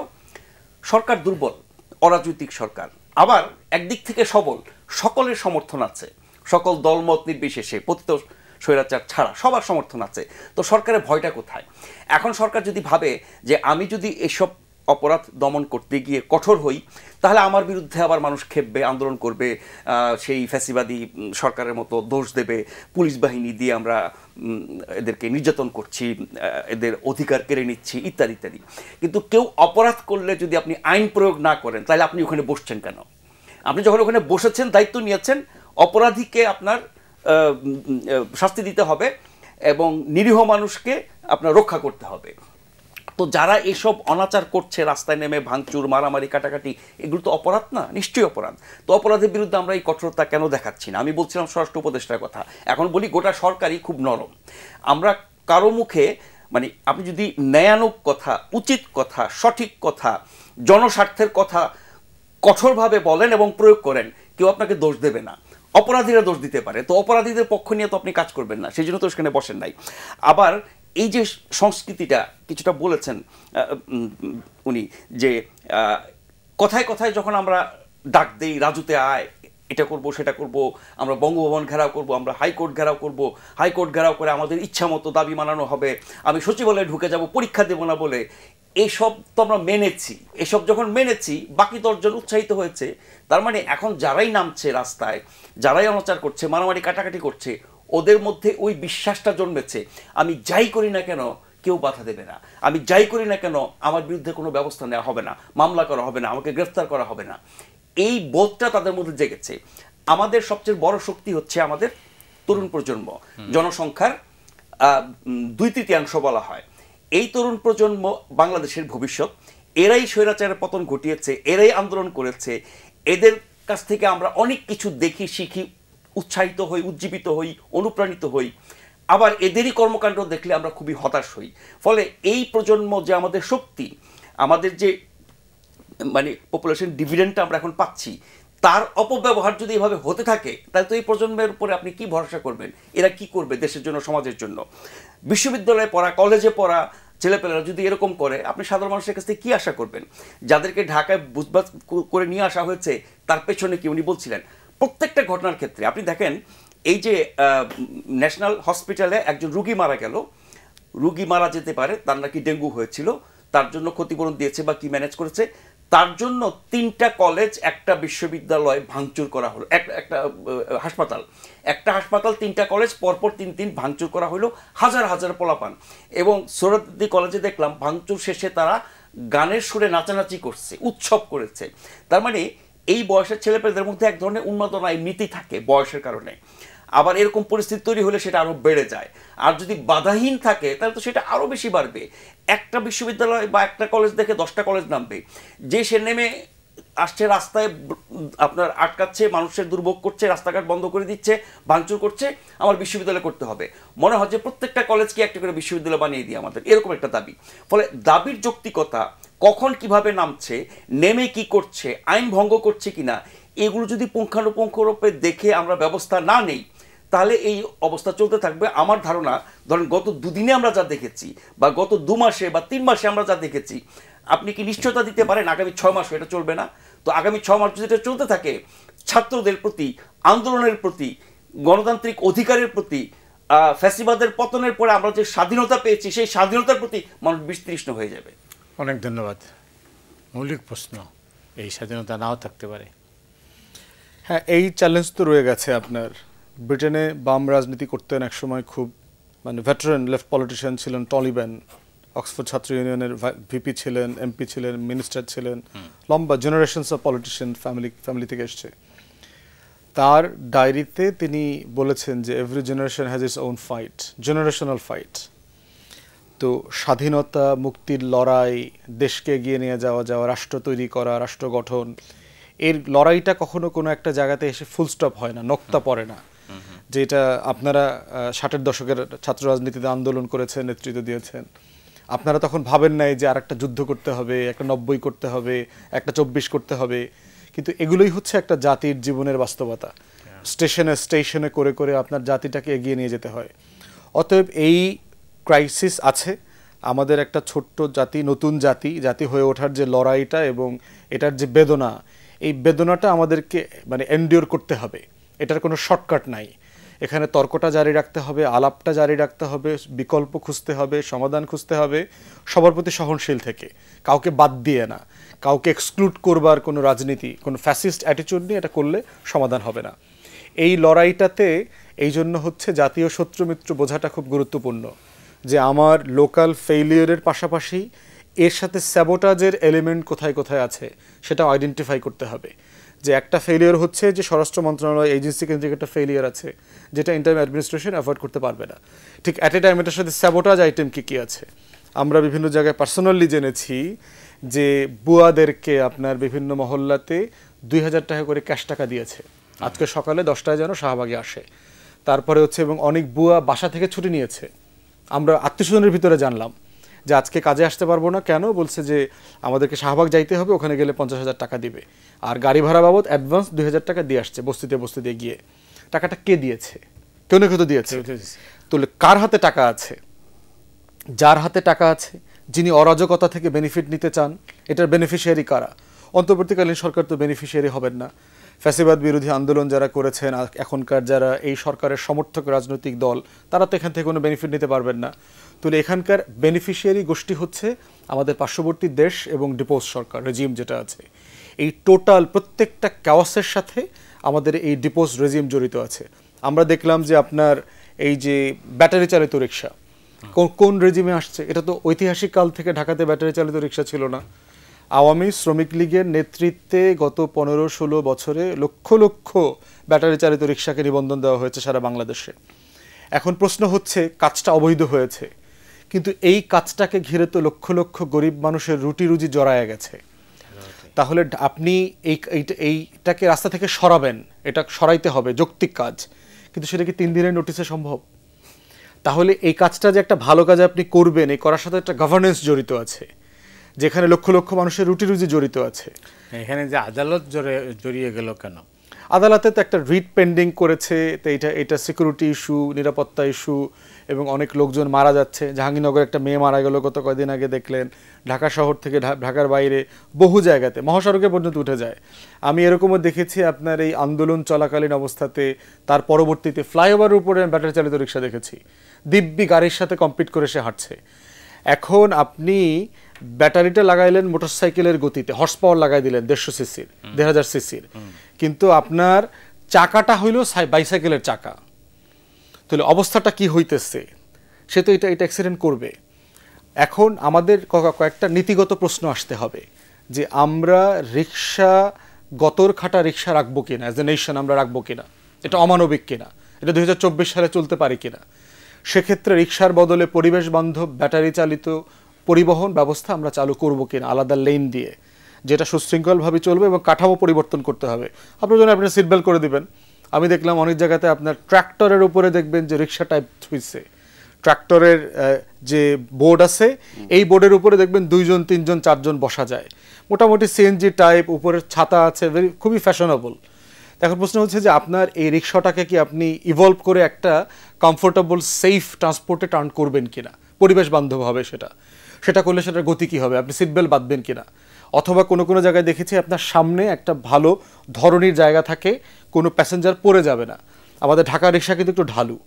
সরকার দুর্বল, অরাজনৈতিক সরকার, আবার একদিক থেকে সবল, সকলের সমর্থন আছে, সকল দলমত নির্বিশেষে, পতিত স্বৈরাচার ছাড়া সবার সমর্থন আছে। তো সরকারের ভয়টা কোথায়? এখন সরকার যদি ভাবে যে আমি যদি এসব অপরাধ দমন করতে গিয়ে কঠোর হই, তাহলে আমার বিরুদ্ধে আবার মানুষ খেপবে, আন্দোলন করবে, সেই ফ্যাসিবাদী সরকারের মতো দোষ দেবে, পুলিশ বাহিনী দিয়ে আমরা এদেরকে নির্যাতন করছি, এদের অধিকার কেড়ে নিচ্ছি, ইত্যাদি ইত্যাদি। কিন্তু কেউ অপরাধ করলে যদি আপনি আইন প্রয়োগ না করেন, তাহলে আপনি ওখানে বসছেন কেন? আপনি যখন ওখানে বসেছেন, দায়িত্ব নিয়েছেন, অপরাধীকে আপনার শাস্তি দিতে হবে এবং নিরীহ মানুষকে আপনার রক্ষা করতে হবে। তো যারা এসব অনাচার করছে, রাস্তায় নেমে ভাঙচুর, মারামারি, কাটাকাটি, এগুলো তো অপরাধ না? নিশ্চয়ই অপরাধ। তো অপরাধের বিরুদ্ধে আমরা এই কঠোরতা কেন দেখাচ্ছি না? আমি বলছিলাম স্বরাষ্ট্র উপদেষ্টার কথা, এখন বলি গোটা সরকারই খুব নরম। আমরা কারো মুখে মানে আপনি যদি ন্যায়ানুগ কথা, উচিত কথা, সঠিক কথা, জনস্বার্থের কথা কঠোরভাবে বলেন এবং প্রয়োগ করেন, কেউ আপনাকে দোষ দেবে না। অপরাধীরা দোষ দিতে পারে, তো অপরাধীদের পক্ষ নিয়ে তো আপনি কাজ করবেন না, সেই জন্য তো সেখানে বসেন নাই। আবার এই যে সংস্কৃতিটা কিছুটা বলেছেন উনি, যে কথায় কথায় যখন আমরা ডাক দেই, রাজুতে আয়, এটা করব সেটা করব, আমরা বঙ্গভবন ঘেরাও করব, আমরা হাইকোর্ট ঘেরাও করব, হাইকোর্ট ঘেরাও করে আমাদের ইচ্ছা মতো দাবি মানানো হবে, আমি সচিবালয়ে ঢুকে যাব, পরীক্ষা দেব না বলে, এইসব তো আমরা মেনেছি। এসব যখন মেনেছি, বাকি 10 জন উৎসাহিত হয়েছে, তার মানে এখন যারাই নামছে রাস্তায়, যারাই অনাচার করছে, মারামারি কাটাকাটি করছে, ওদের মধ্যে ওই বিশ্বাসটা জন্মেছে, আমি যাই করি না কেন কেউ বাধা দেবে না, আমি যাই করি না কেন আমার বিরুদ্ধে কোনো ব্যবস্থা নেওয়া হবে না, মামলা করা হবে না, আমাকে গ্রেফতার করা হবে না। এই বোধটা তাদের মধ্যে জেগেছে। আমাদের সবচেয়ে বড় শক্তি হচ্ছে আমাদের তরুণ প্রজন্ম। জনসংখ্যার 2/3 বলা হয়। এই তরুণ প্রজন্ম বাংলাদেশের ভবিষ্যৎ। এরাই স্বৈরাচারের পতন ঘটিয়েছে, এরাই আন্দোলন করেছে। এদের কাছ থেকে আমরা অনেক কিছু দেখি, শিখি, উৎসাহিত হই, উজ্জীবিত হই, অনুপ্রাণিত হই। আবার এদেরই কর্মকাণ্ড দেখলে আমরা খুবই হতাশ হই। ফলে এই প্রজন্ম যে আমাদের শক্তি, আমাদের যে মানে পপুলেশন ডিভিডেন্ডটা আমরা এখন পাচ্ছি, তার অপব্যবহার যদি এভাবে হতে থাকে, তাহলে তো এই প্রজন্মের উপরে আপনি কি ভরসা করবেন? এরা কি করবে দেশের জন্য, সমাজের জন্য? বিশ্ববিদ্যালয়ে পড়া, কলেজে পড়া ছেলেপেলেরা যদি এরকম করে, আপনি সাধারণ মানুষের কাছ থেকে কি আশা করবেন? যাদেরকে ঢাকায় বুঝবাজ করে নিয়ে আসা হয়েছে, তার পেছনে কি? উনি বলছিলেন প্রত্যেকটা ঘটনার ক্ষেত্রে আপনি দেখেন, এই যে ন্যাশনাল হসপিটালে একজন রুগী মারা গেল, রুগী মারা যেতে পারে, তার নাকি ডেঙ্গু হয়েছিল, তার জন্য ক্ষতিপূরণ দিয়েছে বা কি ম্যানেজ করেছে, তার জন্য 3টা কলেজ, একটা বিশ্ববিদ্যালয় ভাঙচুর করা হলো, একটা হাসপাতাল, 3টা কলেজ পরপর 3 দিন ভাঙচুর করা হলো, হাজার হাজার পোলাপান। এবং সোহরাওয়ার্দী কলেজে দেখলাম ভাঙচুর শেষে তারা গানের সুরে নাচানাচি করছে, উৎসব করেছে। তার মানে এই বয়সের ছেলেপেলেদের মধ্যে এক ধরনের উন্মাদনা এমনিতেই থাকে বয়সের কারণে। আবার এরকম পরিস্থিতি তৈরি হলে সেটা আরও বেড়ে যায়। আর যদি বাধাহীন থাকে তাহলে তো সেটা আরও বেশি বাড়বে। একটা বিশ্ববিদ্যালয় বা একটা কলেজ দেখে 10টা কলেজ নামবে, যে সে নেমে আসছে রাস্তায়, আপনার আটকাচ্ছে, মানুষের দুর্ভোগ করছে, রাস্তাঘাট বন্ধ করে দিচ্ছে, ভাঙচুর করছে, আমার বিশ্ববিদ্যালয় করতে হবে। মনে হয় যে প্রত্যেকটা কলেজকে একটা করে বিশ্ববিদ্যালয় বানিয়ে দিই আমাদের, এরকম একটা দাবি। ফলে দাবির যৌক্তিকতা, কখন কিভাবে নামছে, নেমে কি করছে, আইন ভঙ্গ করছে কিনা, এগুলো যদি পুঙ্খানুপুঙ্খ রূপে দেখে আমরা ব্যবস্থা না নেই, তাহলে এই অবস্থা চলতে থাকবে। আমার ধারণা, ধরেন গত 2 দিনে আমরা যা দেখেছি, বা গত 2 মাসে বা 3 মাসে আমরা যা দেখেছি, আপনি কি নিশ্চয়তা দিতে পারেন আগামী 6 মাস এটা চলবে না? তো আগামী 6 মাস যদি এটা চলতে থাকে, ছাত্রদের প্রতি, আন্দোলনের প্রতি, গণতান্ত্রিক অধিকারের প্রতি, ফ্যাসিবাদের পতনের পরে আমরা যে স্বাধীনতা পেয়েছি, সেই স্বাধীনতার প্রতি মানুষ বিতৃষ্ণ হয়ে যাবে। অনেক ধন্যবাদ। মৌলিক প্রশ্ন, এই স্বাধীনতা নাও থাকতে পারে। হ্যাঁ, এই চ্যালেঞ্জ তো রয়ে গেছে। আপনার ব্রিটেনে বাম রাজনীতি করতেন একসময়, খুব মানে ভেটারেন লেফট পলিটিশিয়ান ছিলেন টনি বেন, অক্সফোর্ড ছাত্র ইউনিয়নের ভিপি ছিলেন, এমপি ছিলেন, মিনিস্টার ছিলেন, লম্বা জেনারেশনস অফ পলিটিশিয়ান ফ্যামিলি থেকে এসছে। তার ডায়েরিতে তিনি বলেছেন যে every generation has its own fight, generational fight. তো স্বাধীনতা, মুক্তির লড়াই, দেশকে এগিয়ে নিয়ে যাওয়া, রাষ্ট্র তৈরি করা, রাষ্ট্র গঠন, এর লড়াইটা কখনো কোনো একটা জায়গাতে এসে ফুল স্টপ হয় না, নোক্তা পড়ে না। যেটা আপনারা 60-এর দশকের ছাত্র রাজনীতিতে আন্দোলন করেছেন, নেতৃত্ব দিয়েছেন, আপনারা তখন ভাবেন নাই যে আর একটা যুদ্ধ করতে হবে, একটা 90 করতে হবে, একটা 24 করতে হবে। কিন্তু এগুলোই হচ্ছে একটা জাতির জীবনের বাস্তবতা। স্টেশনে করে করে আপনার জাতিটাকে এগিয়ে নিয়ে যেতে হয়। অতএব এই ক্রাইসিস আছে। আমাদের একটা ছোট্ট জাতি, নতুন জাতি হয়ে ওঠার যে লড়াইটা এবং এটার যে বেদনা, এই বেদনাটা আমাদেরকে মানে এন্ডিওর করতে হবে। এটার কোনো শর্টকাট নাই। এখানে তর্কটা জারি রাখতে হবে, আলাপটা জারি রাখতে হবে, বিকল্প খুঁজতে হবে, সমাধান খুঁজতে হবে সবার প্রতি সহনশীল থেকে, কাউকে বাদ দিয়ে না, কাউকে এক্সক্লুড করবার কোনো রাজনীতি, কোনো ফ্যাসিস্ট অ্যাটিটিউড নিয়ে এটা করলে সমাধান হবে না। এই লড়াইটাতে এই জন্য হচ্ছে জাতীয় শত্রু মিত্র বোঝাটা খুব গুরুত্বপূর্ণ, যে আমার লোকাল ফেইলিয়রের পাশাপাশি এর সাথে স্যাবোটাজের এলিমেন্ট কোথায় কোথায় আছে সেটা আইডেন্টিফাই করতে হবে। যে একটা ফেলিয়ার হচ্ছে যে স্বরাষ্ট্র মন্ত্রণালয় এজেন্সি কেন্দ্রিক একটা ফেলিয়ার আছে যেটা ইন্টারিম অ্যাডমিনিস্ট্রেশন অ্যাভয়েড করতে পারবে না। ঠিক অ্যাট এ টাইম এটার সাথে স্যাবোটাজ আইটেম কী কী আছে আমরা বিভিন্ন জায়গায় পার্সোনালি জেনেছি, যে বুয়াদেরকে আপনার বিভিন্ন মহল্লাতে 2000 টাকা করে ক্যাশ টাকা দিয়েছে, আজকে সকালে 10টায় যেন শাহবাগে আসে। তারপরে হচ্ছে এবং অনেক বুয়া বাসা থেকে ছুটি নিয়েছে, আমরা আত্মীয়স্বজনের ভিতরে জানলাম যে আজকে কাজে আসতে পারবো না, কেন বলছে যে আমাদেরকে শাহবাগ যাইতে হবে, ওখানে গেলে 50,000 টাকা দিবে, আর গাড়ি ভাড়া বাবদ অ্যাডভান্স 2000 টাকা দিয়ে আসছে বস্তিতে বস্তিতে গিয়ে। টাকাটা কে দিয়েছে? কেউ না কেউ তো দিয়েছে। তাহলে কার হাতে টাকা আছে? যার হাতে টাকা আছে, যিনি অরাজকতা থেকে বেনিফিট নিতে চান, এটার বেনিফিশিয়ারি কারা? অন্তর্বর্তীকালীন সরকার তো বেনিফিশিয়ারি হবেন না। ফ্যাসিবাদ বিরোধী আন্দোলন যারা করেছেন, এখনকার যারা এই সরকারের সমর্থক রাজনৈতিক দল, তারা তো এখান থেকে কোনো বেনিফিট নিতে পারবেন না। তাহলে এখানকার বেনিফিশিয়ারি গোষ্ঠী হচ্ছে আমাদের পার্শ্ববর্তী দেশ এবং ডিপোজ সরকার রেজিম যেটা আছে। এই টোটাল প্রত্যেকটা ক্যাওয়াসের সাথে আমাদের এই ডিপোজ রেজিম জড়িত আছে। আমরা দেখলাম যে আপনার এই যে ব্যাটারি চালিত রিক্সা কোন রেজিমে আসছে? এটা তো ঐতিহাসিক কাল থেকে ঢাকাতে ব্যাটারি চালিত রিক্সা ছিল না। আওয়ামী শ্রমিক লীগের নেতৃত্বে গত 15-16 বছরে লক্ষ লক্ষ ব্যাটারি চালিত রিক্সাকে নিবন্ধন দেওয়া হয়েছে সারা বাংলাদেশে। এখন প্রশ্ন হচ্ছে, কাজটা অবৈধ হয়েছে, কিন্তু এই কাজটাকে ঘিরে তো লক্ষ লক্ষ গরিব মানুষের রুটি রুজি জড়ায় গেছে। তাহলে আপনি এইটাকে রাস্তা থেকে সরাবেন, এটা সরাইতে হবে, যৌক্তিক কাজ, কিন্তু সেটা কি 3 দিনের নোটিসে সম্ভব? তাহলে এই কাজটা যে একটা ভালো কাজ আপনি করবেন, এই করার সাথে একটা গভর্নেন্স জড়িত আছে, যেখানে লক্ষ লক্ষ মানুষের রুটি রুজি জড়িত আছে। এখানে যে আদালত জড়িয়ে গেল কেন? আদালতে তো একটা রিট পেন্ডিং করেছে, তো এটা সিকিউরিটি ইস্যু, নিরাপত্তা ইস্যু, এবং অনেক লোকজন মারা যাচ্ছে। জাহাঙ্গীরনগরে একটা মেয়ে মারা গেল গত কয়েকদিন আগে, দেখলেন। ঢাকা শহর থেকে ঢাকার বাইরে বহু জায়গাতে মহাসড়কে পর্যন্ত উঠে যায়। আমি এরকমও দেখেছি আপনার এই আন্দোলন চলাকালীন অবস্থাতে, তার পরবর্তীতে ফ্লাইওভারের উপরে ব্যাটারি চালিত রিক্সা দেখেছি, দিব্যি গাড়ির সাথে কম্পিট করে সে হাঁটছে। এখন আপনি ব্যাটারিটা লাগাইলেন মোটরসাইকেলের গতিতে, হর্স পাওয়ার লাগাই দিলেন 150 সিসির, 1000 সিসির, কিন্তু আপনার চাকাটা হইল বাইসাইকেলের চাকা। তাহলে অবস্থাটা কি হইতেছে? সে তো এটা অ্যাক্সিডেন্ট করবে। এখন আমাদের কয়েকটা নীতিগত প্রশ্ন আসতে হবে, যে আমরা রিক্সা, গতর খাটা রিক্সা রাখবো কিনা, অ্যাজ এ নেশন আমরা রাখবো কিনা, এটা অমানবিক কিনা, এটা 2024 সালে চলতে পারে কিনা। সেক্ষেত্রে রিক্সার বদলে পরিবেশ বান্ধব ব্যাটারি চালিত পরিবহন ব্যবস্থা আমরা চালু করবো কিনা, আলাদা লেন দিয়ে, যেটা সুশৃঙ্খলভাবে চলবে এবং কাঠামো পরিবর্তন করতে হবে। আপনার জন্য আপনি সিট বেল্ট করে দিবেন। আমি দেখলাম অনেক জায়গাতে আপনার ট্র্যাক্টরের উপরে দেখবেন যে রিক্সা টাইপ হয়েছে, ট্র্যাক্টরের যে বোর্ড আছে, এই বোর্ডের উপরে দেখবেন 2 জন 3 জন 4 জন বসা যায়, মোটামুটি সিএনজি টাইপ, উপরের ছাতা আছে, খুবই ফ্যাশনেবল। এখন প্রশ্ন হচ্ছে যে আপনার এই রিক্সাটাকে কি আপনি ইভলভ করে একটা কমফোর্টেবল সেফ ট্রান্সপোর্টে টার্ন করবেন কিনা, পরিবেশ বান্ধব হবে সেটা করলে সেটার গতি কী হবে, আপনি সিট বেল্ট বাঁধবেন কিনা। অথবা কোনো কোনো জায়গায় দেখেছি আপনার সামনে একটা ভালো ধরনের জায়গা থাকে, কোনো প্যাসেঞ্জার পড়ে যাবে না। আমাদের ঢাকা রিক্সা কিন্তু একটু ঢালু,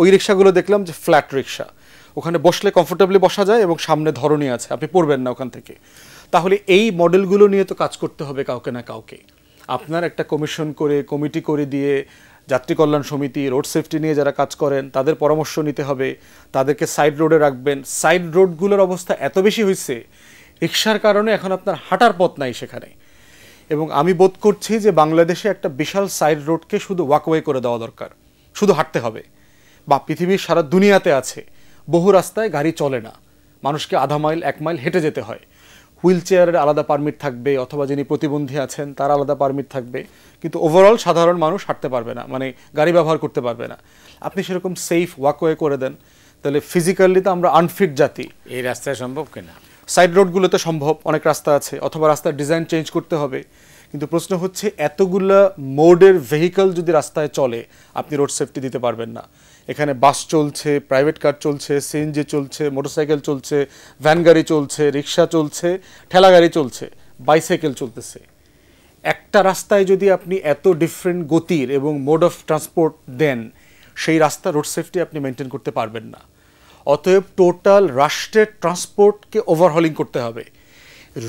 ওই রিক্সাগুলো দেখলাম যে ফ্ল্যাট রিক্সা, ওখানে বসলে কমফোর্টেবলি বসা যায় এবং সামনে ধরনী আছে, আপনি পড়বেন না ওখান থেকে। তাহলে এই মডেলগুলো নিয়ে তো কাজ করতে হবে কাউকে না কাউকে। আপনার একটা কমিশন করে, কমিটি করে দিয়ে, যাত্রী কল্যাণ সমিতি, রোড সেফটি নিয়ে যারা কাজ করেন তাদের পরামর্শ নিতে হবে, তাদেরকে সাইড রোডে রাখবেন। সাইড রোডগুলোর অবস্থা এত বেশি হয়েছে, রিক্সার কারণে এখন আপনার হাঁটার পথ নাই সেখানে। এবং আমি বোধ করছি যে বাংলাদেশে একটা বিশাল সাইড রোডকে শুধু ওয়াকওয়ে করে দেওয়া দরকার, শুধু হাঁটতে হবে। বা পৃথিবীর সারা দুনিয়াতে আছে বহু রাস্তায় গাড়ি চলে না, মানুষকে আধা মাইল 1 মাইল হেঁটে যেতে হয়। হুইল চেয়ারের আলাদা পারমিট থাকবে, অথবা যিনি প্রতিবন্ধী আছেন তার আলাদা পারমিট থাকবে, কিন্তু ওভারঅল সাধারণ মানুষ হাঁটতে পারবে না, মানে গাড়ি ব্যবহার করতে পারবে না। আপনি সেরকম সেফ ওয়াকওয়ে করে দেন, তাহলে ফিজিক্যালি তো আমরা আনফিট জাতি। এই রাস্তায় সম্ভব কিনা? সাইড রোডগুলোতে সম্ভব, অনেক রাস্তা আছে, অথবা রাস্তার ডিজাইন চেঞ্জ করতে হবে। কিন্তু প্রশ্ন হচ্ছে এতগুলা মোডের ভেহিকল যদি রাস্তায় চলে, আপনি রোড সেফটি দিতে পারবেন না। এখানে বাস চলছে, প্রাইভেট কার চলছে, সিএনজি চলছে, মোটরসাইকেল চলছে, ভ্যান গাড়ি চলছে, রিক্সা চলছে, ঠেলা গাড়ি চলছে, বাইসাইকেল চলতেছে। একটা রাস্তায় যদি আপনি এত ডিফারেন্ট গতির এবং মোড অফ ট্রান্সপোর্ট দেন, সেই রাস্তা রোড সেফটি আপনি মেনটেন করতে পারবেন না। অতএব টোটাল রাষ্ট্রের ট্রান্সপোর্টকে ওভারহলিং করতে হবে।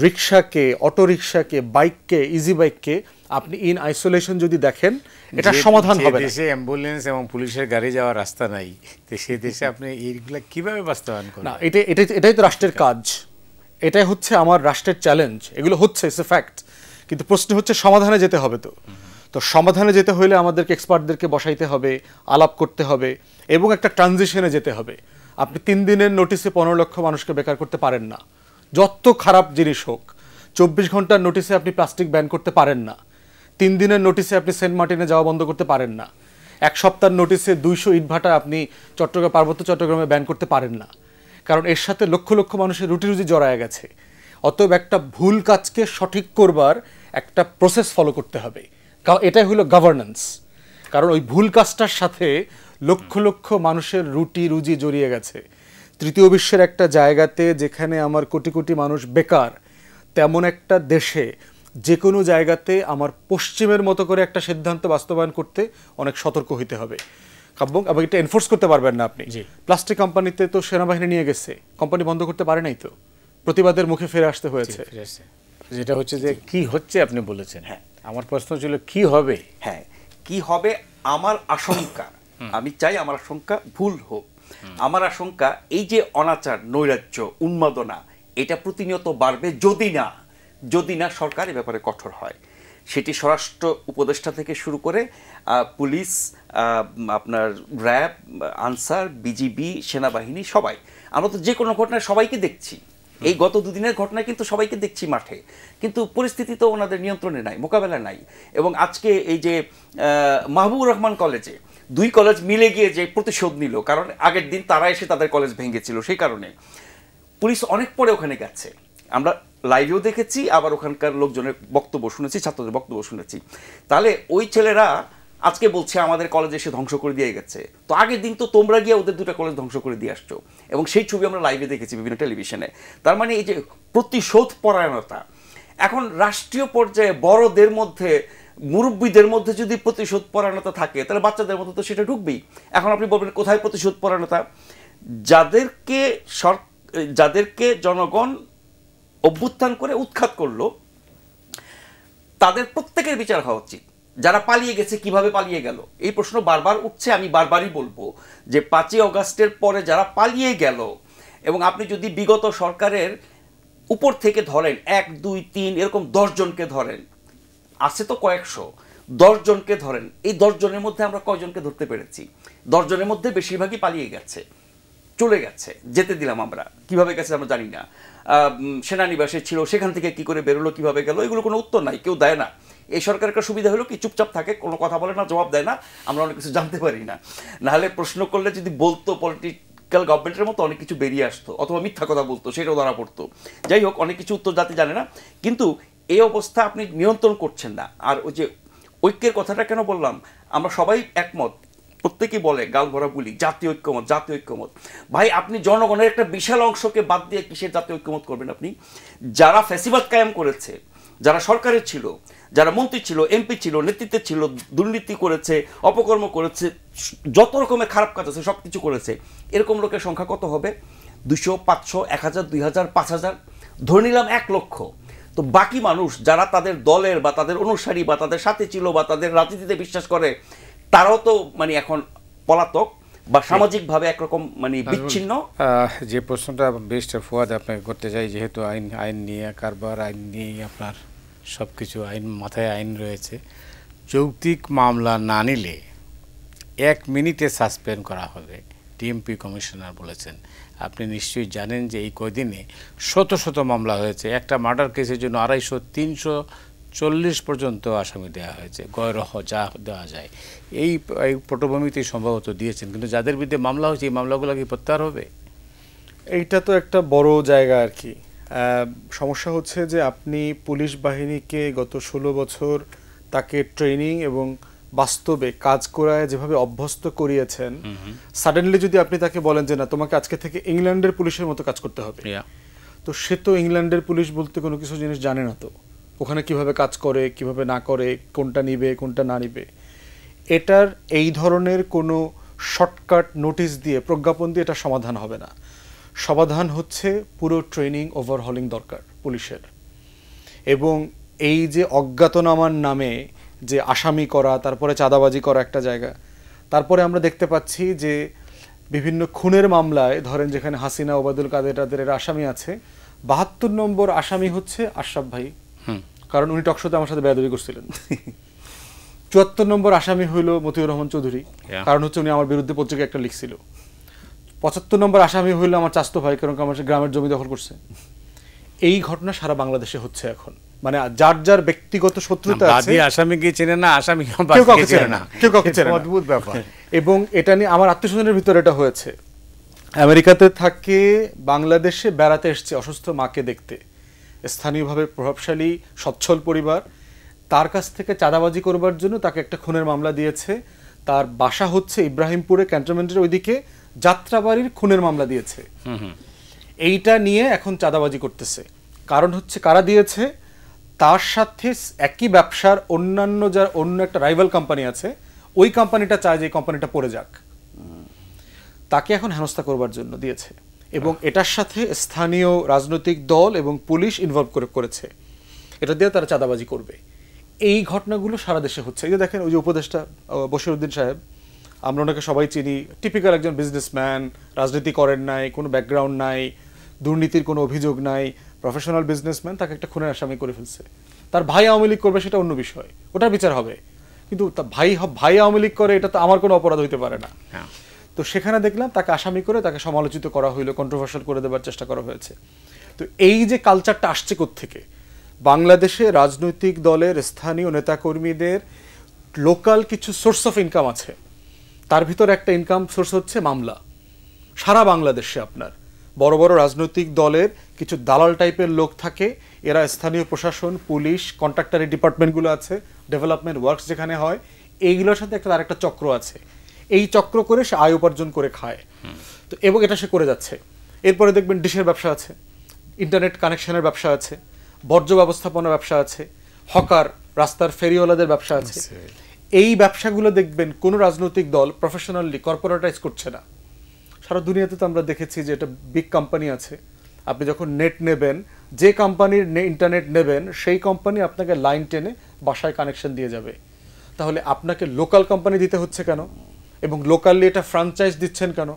রিক্সাকে, অটো রিক্সাকে, বাইককে, ইজি বাইককে আপনি ইন আইসোলেশন যদি দেখেন, এটা সমাধান হবে না। দেশে অ্যাম্বুলেন্স এবং পুলিশের গাড়ি যাওয়ার রাস্তা নাই, তো সেই দেশে আপনি এইগুলা কিভাবে বাস্তবায়ন করেন? না, এটাই তো রাষ্ট্রের কাজ, এটাই হচ্ছে আমার রাষ্ট্রের চ্যালেঞ্জ। এগুলো হচ্ছে, ইটস এ ফ্যাক্ট, কিন্তু প্রশ্ন হচ্ছে সমাধানে যেতে হবে। তো সমাধানে যেতে হলে আমাদেরকে এক্সপার্টদেরকে বসাইতে হবে, আলাপ করতে হবে এবং একটা ট্রানজিশনে যেতে হবে। আপনি 3 দিনের নোটিশে 15 লক্ষ মানুষকে বেকার করতে পারেন না, যত খারাপ জিনিস হোক। 24 ঘন্টার নোটিশে আপনি প্লাস্টিক ব্যান করতে পারেন না। 3 দিনের নোটিশে আপনি সেন্ট মার্টিনে যাওয়া বন্ধ করতে পারেন না। 1 সপ্তাহের নোটিশে 200 ইটভাটা আপনি পার্বত্য চট্টগ্রামে ব্যান করতে পারেন না, কারণ এর সাথে লক্ষ লক্ষ মানুষের রুটি রুজি জড়ায় গেছে। অতএব একটা ভুল কাজকে সঠিক করবার একটা প্রসেস ফলো করতে হবে, এটাই হলো গভর্নেন্স। কারণ ওই ভুল কাজটার সাথে লক্ষ লক্ষ মানুষের রুটি রুজি জড়িয়ে গেছে। তৃতীয় বিশ্বের একটা জায়গাতে যেখানে আমার কোটি কোটি মানুষ বেকার, তেমন একটা দেশে যে কোনো জায়গাতে আমার পশ্চিমের মতো করে একটা সিদ্ধান্ত বাস্তবায়ন করতে অনেক সতর্ক হইতে হবে। এবং এটা এনফোর্স করতে পারবেন না আপনি। প্লাস্টিক কোম্পানিতে তো সেনাবাহিনী নিয়ে গেছে, কোম্পানি বন্ধ করতে পারে নাই, তো প্রতিবাদের মুখে ফিরে আসতে হয়েছে। যেটা হচ্ছে যে কি হচ্ছে আপনি বলেছেন, হ্যাঁ, আমার প্রশ্ন ছিল কি হবে। হ্যাঁ, কি হবে আমার আশঙ্কা, আমি চাই আমার আশঙ্কা ভুল হোক। আমার আশঙ্কা এই যে অনাচার, নৈরাজ্য, উন্মাদনা, এটা প্রতিনিয়ত বাড়বে যদি না সরকার এ ব্যাপারে কঠোর হয়। সেটি স্বরাষ্ট্র উপদেষ্টা থেকে শুরু করে পুলিশ, আপনার র্যাব, আনসার, বিজিবি, সেনাবাহিনী, সবাই। আমরা তো যে কোনো ঘটনায় সবাইকে দেখছি, এই গত 2 দিনের ঘটনায় কিন্তু সবাইকে দেখছি মাঠে, কিন্তু পরিস্থিতি তো ওনাদের নিয়ন্ত্রণে নাই, মোকাবেলা নাই। এবং আজকে এই যে মাহবুবুর রহমান কলেজে 2 কলেজ মিলে গিয়ে যে প্রতিশোধ নিল, কারণ আগের দিন তারা এসে তাদের কলেজ ভেঙেছিল, সেই কারণে পুলিশ অনেক পরে ওখানে গেছে। আমরা লাইভেও দেখেছি, আবার ওখানকার লোকজনের বক্তব্য শুনেছি, ছাত্রদের বক্তব্য শুনেছি। তাহলে ওই ছেলেরা আজকে বলছে আমাদের কলেজে এসে ধ্বংস করে দিয়ে গেছে, তো আগের দিন তো তোমরা গিয়ে ওদের 2টা কলেজ ধ্বংস করে দিয়ে আসছো, এবং সেই ছবি আমরা লাইভে দেখেছি বিভিন্ন টেলিভিশনে। তার মানে এই যে প্রতিশোধ পরায়ণতা, এখন রাষ্ট্রীয় পর্যায়ে বড়দের মধ্যে, মুরব্বীদের মধ্যে যদি প্রতিশোধ পরায়ণতা থাকে, তাহলে বাচ্চাদের মধ্যে তো সেটা ঢুকবেই। এখন আপনি বলবেন কোথায় প্রতিশোধ পরায়ণতা? যাদেরকে জনগণ অভ্যুত্থান করে উৎখাত করলো, তাদের প্রত্যেকের বিচার হওয়া উচিত। যারা পালিয়ে গেছে, কিভাবে পালিয়ে গেল, এই প্রশ্ন বারবার উঠছে। আমি বারবারই বলবো যে 5ই অগাস্টের পরে যারা পালিয়ে গেল, এবং আপনি যদি বিগত সরকারের উপর থেকে ধরেন 1, 2, 3 এরকম 10 জনকে ধরেন, আছে তো কয়েকশো, 10 জনকে ধরেন, এই 10 জনের মধ্যে আমরা কয়জনকে ধরতে পেরেছি? 10 জনের মধ্যে বেশিরভাগই পালিয়ে গেছে, চলে গেছে, যেতে দিলাম আমরা, কিভাবে গেছে আমরা জানি না। সেনানিবাসে ছিল, সেখান থেকে কি করে বেরোলো, কিভাবে গেল, এগুলো কোনো উত্তর নাই, কেউ দেয় না। এই সরকারের একটা সুবিধা হলো কি, চুপচাপ থাকে, কোনো কথা বলে না, জবাব দেয় না, আমরা অনেক কিছু জানতে পারি না। নাহলে প্রশ্ন করলে যদি বলতো, পলিটিক্যাল গভর্নমেন্টের মতো অনেক কিছু বেরিয়ে আসতো, অথবা মিথ্যা কথা বলতো, সেটাও ধরা পড়তো। যাই হোক, অনেক কিছু উত্তর জাতি জানে না, কিন্তু এই অবস্থা আপনি নিয়ন্ত্রণ করছেন না। আর ওই যে ঐক্যের কথাটা কেন বললাম, আমরা সবাই একমত, প্রত্যেকেই বলে, গাল ভরা বলি, জাতীয় ঐক্যমত, জাতীয় ঐক্যমত। ভাই, আপনি জনগণের একটা বিশাল অংশকে বাদ দিয়ে কিসের জাতীয় ঐক্যমত করবেন আপনি? যারা ফ্যাসিবাদ কায়েম করেছে, যারা সরকারের ছিল, যারা মন্ত্রী ছিল, এমপি ছিল, নেতৃত্বে ছিল, দুর্নীতি করেছে, অপকর্ম করেছে, যত রকমের খারাপ কাজ আছে সব কিছু করেছে, এরকম লোকের সংখ্যা কত হবে? 200, 500, 1000, 2000, 5000, ধরে নিলাম 1 লক্ষ। তো বাকি মানুষ যারা তাদের দলের বা তাদের অনুসারী বা তাদের সাথে ছিল বা তাদের রাজনীতিতে বিশ্বাস করে, তারাও তো মানে এখন পলাতক বা সামাজিকভাবে একরকম মানে বিচ্ছিন্ন। যে প্রশ্নটা ব্যারিস্টার ফুয়াদ আপনাকে করতে চাই, যেহেতু আইন নিয়ে কারবার, আইন নিয়ে আপনার সব কিছু, আইন মাথায় আইন রয়েছে, যৌক্তিক মামলা না নিলে 1 মিনিটে সাসপেন্ড করা হবে, টিএমপি কমিশনার বলেছেন। আপনি নিশ্চয়ই জানেন যে এই কয়দিনে শত শত মামলা হয়েছে, একটা মার্ডার কেসের জন্য 250, 340 পর্যন্ত আসামি দেওয়া হয়েছে, গয়রহ যা দেওয়া যায়। এই পটভূমিতেই সম্ভবত দিয়েছেন, কিন্তু যাদের বিরুদ্ধে মামলা হয়েছে, এই মামলাগুলো কি প্রত্যাহার হবে? এইটা তো একটা বড় জায়গা আর কি। সমস্যা হচ্ছে যে আপনি পুলিশ বাহিনীকে গত 16 বছর তাকে ট্রেনিং এবং বাস্তবে কাজ করায় যেভাবে অভ্যস্ত করিয়েছেন, সাডেনলি যদি আপনি তাকে বলেন যে না, তোমাকে আজকে থেকে ইংল্যান্ডের পুলিশের মতো কাজ করতে হবে, তো সে তো ইংল্যান্ডের পুলিশ বলতে কোনো কিছু জিনিস জানে না, তো ওখানে কিভাবে কাজ করে কিভাবে না করে, কোনটা নিবে কোনটা না নিবে, এটার এই ধরনের কোনো শর্টকাট নোটিশ দিয়ে প্রজ্ঞাপন দিয়ে এটা সমাধান হবে না। সমাধান হচ্ছে পুরো ট্রেনিং ওভারহলিং দরকার পুলিশের। এবং এই যে অজ্ঞাতনামার নামে যে আসামি করা, তারপরে চাঁদাবাজি করা একটা জায়গা, তারপরে আমরা দেখতে পাচ্ছি যে বিভিন্ন খুনের মামলায় ধরেন যেখানে হাসিনা, ওবায়দুল কাদের তাদের আসামি আছে, ৭২ নম্বর আসামি হচ্ছে আশরাফ ভাই, কারণ উনি টকশোতে আমার সাথে বেয়াদবি করছিলেন। ৭৪ নম্বর আসামি হইল মতিউর রহমান চৌধুরী, কারণ হচ্ছে উনি আমার বিরুদ্ধে পত্রিকা একটা লিখছিল। ৭৫ নম্বর আসামি হইল আমার চাচতো ভাই, কারণ আমার গ্রামের জমি দখল করছে। এই ঘটনা সারা বাংলাদেশে হচ্ছে এখন, মানে যার যার ব্যক্তিগত শত্রুতা আছে, আসামিকে চেনে না, আসামি কেউ কাউকে চেনে না, কেউ কাউকে চেনে না, অদ্ভুত ব্যাপার। এবং এটা নিয়ে আমার আত্মীয়স্বজনের ভিতরে এটা হয়েছে। আমেরিকাতে থাকে, বাংলাদেশে বেড়াতে এসছে অসুস্থ মাকে দেখতে, স্থানীয়ভাবে প্রভাবশালী সচ্ছল পরিবার, তার কাছ থেকে চাঁদাবাজি করবার জন্য তাকে একটা খুনের মামলা দিয়েছে। তার বাসা হচ্ছে ইব্রাহিমপুরে, ক্যান্টনমেন্টের ওইদিকে, যাত্রাবাড়ির খুনের মামলা দিয়েছে। এইটা নিয়ে এখন চাঁদাবাজি করতেছে। কারণ হচ্ছে কারা দিয়েছে, তার সাথে একই ব্যবসার অন্যান্য যার অন্য একটা রাইভাল কোম্পানি আছে, ওই কোম্পানিটা চায় যে এই কোম্পানিটা পড়ে যাক, তাকে এখন হেনস্থা করবার জন্য দিয়েছে। এবং এটার সাথে স্থানীয় রাজনৈতিক দল এবং পুলিশ ইনভলভ করেছে, এটা দিয়ে তারা চাঁদাবাজি করবে। এই ঘটনাগুলো সারা দেশে হচ্ছে। এই যে দেখেন, ওই যে উপদেষ্টা বশিরউদ্দিন সাহেব, আমরা ওনাকে সবাই চিনি, টিপিক্যাল একজন বিজনেসম্যান, রাজনীতি করেন নাই, কোনো ব্যাকগ্রাউন্ড নাই, দুর্নীতির কোনো অভিযোগ নাই, প্রফেশনাল বিজনেসম্যান, তাকে একটা খুনের আসামি করে ফেলছে। তার ভাই আওয়ামী লীগ করবে সেটা অন্য বিষয়, ওটার বিচার হবে, কিন্তু ভাই আওয়ামী লীগ করে এটা তো আমার কোনো অপরাধ হইতে পারে না। তো সেখানে দেখলাম তাকে আসামি করে তাকে সমালোচিত করা হইলো, কন্ট্রোভার্সিয়াল করে দেওয়ার চেষ্টা করা হয়েছে। তো এই যে কালচারটা আসছে কোত্থেকে, বাংলাদেশে রাজনৈতিক দলের স্থানীয় নেতাকর্মীদের লোকাল কিছু সোর্স অফ ইনকাম আছে, তার ভিতর একটা ইনকাম সোর্স হচ্ছে মামলা। সারা বাংলাদেশে আপনার বড় বড় রাজনৈতিক দলের কিছু দালাল টাইপের লোক থাকে, এরা স্থানীয় প্রশাসন, পুলিশ, কন্ট্রাক্টরি ডিপার্টমেন্টগুলো আছে, ডেভেলপমেন্ট ওয়ার্কস যেখানে হয়, এইগুলোর সাথে একটা আরেকটা চক্র আছে। এই চক্র করে সে আয় উপার্জন করে খায়। তো এবং এটা সে করে যাচ্ছে। এরপরে দেখবেন ডিশের ব্যবসা আছে, ইন্টারনেট কানেকশনের ব্যবসা আছে, বর্জ্য ব্যবস্থাপনা ব্যবসা আছে, হকার, রাস্তার ফেরিওয়ালাদের ব্যবসা আছে। এই ব্যবসাগুলো দেখবেন কোনো রাজনৈতিক দল প্রফেশনালি কর্পোরেটাইজ করছে না। সারা দুনিয়াতে তো আমরা দেখেছি যে এটা বিগ কোম্পানি আছে, আপনি যখন নেট নেবেন, যে কোম্পানির ইন্টারনেট নেবেন সেই কোম্পানি আপনাকে লাইন টেনে বাসায় কানেকশন দিয়ে যাবে। তাহলে আপনাকে লোকাল কোম্পানি দিতে হচ্ছে কেন, এবং লোকালি এটা ফ্র্যাঞ্চাইজ দিচ্ছেন কেন?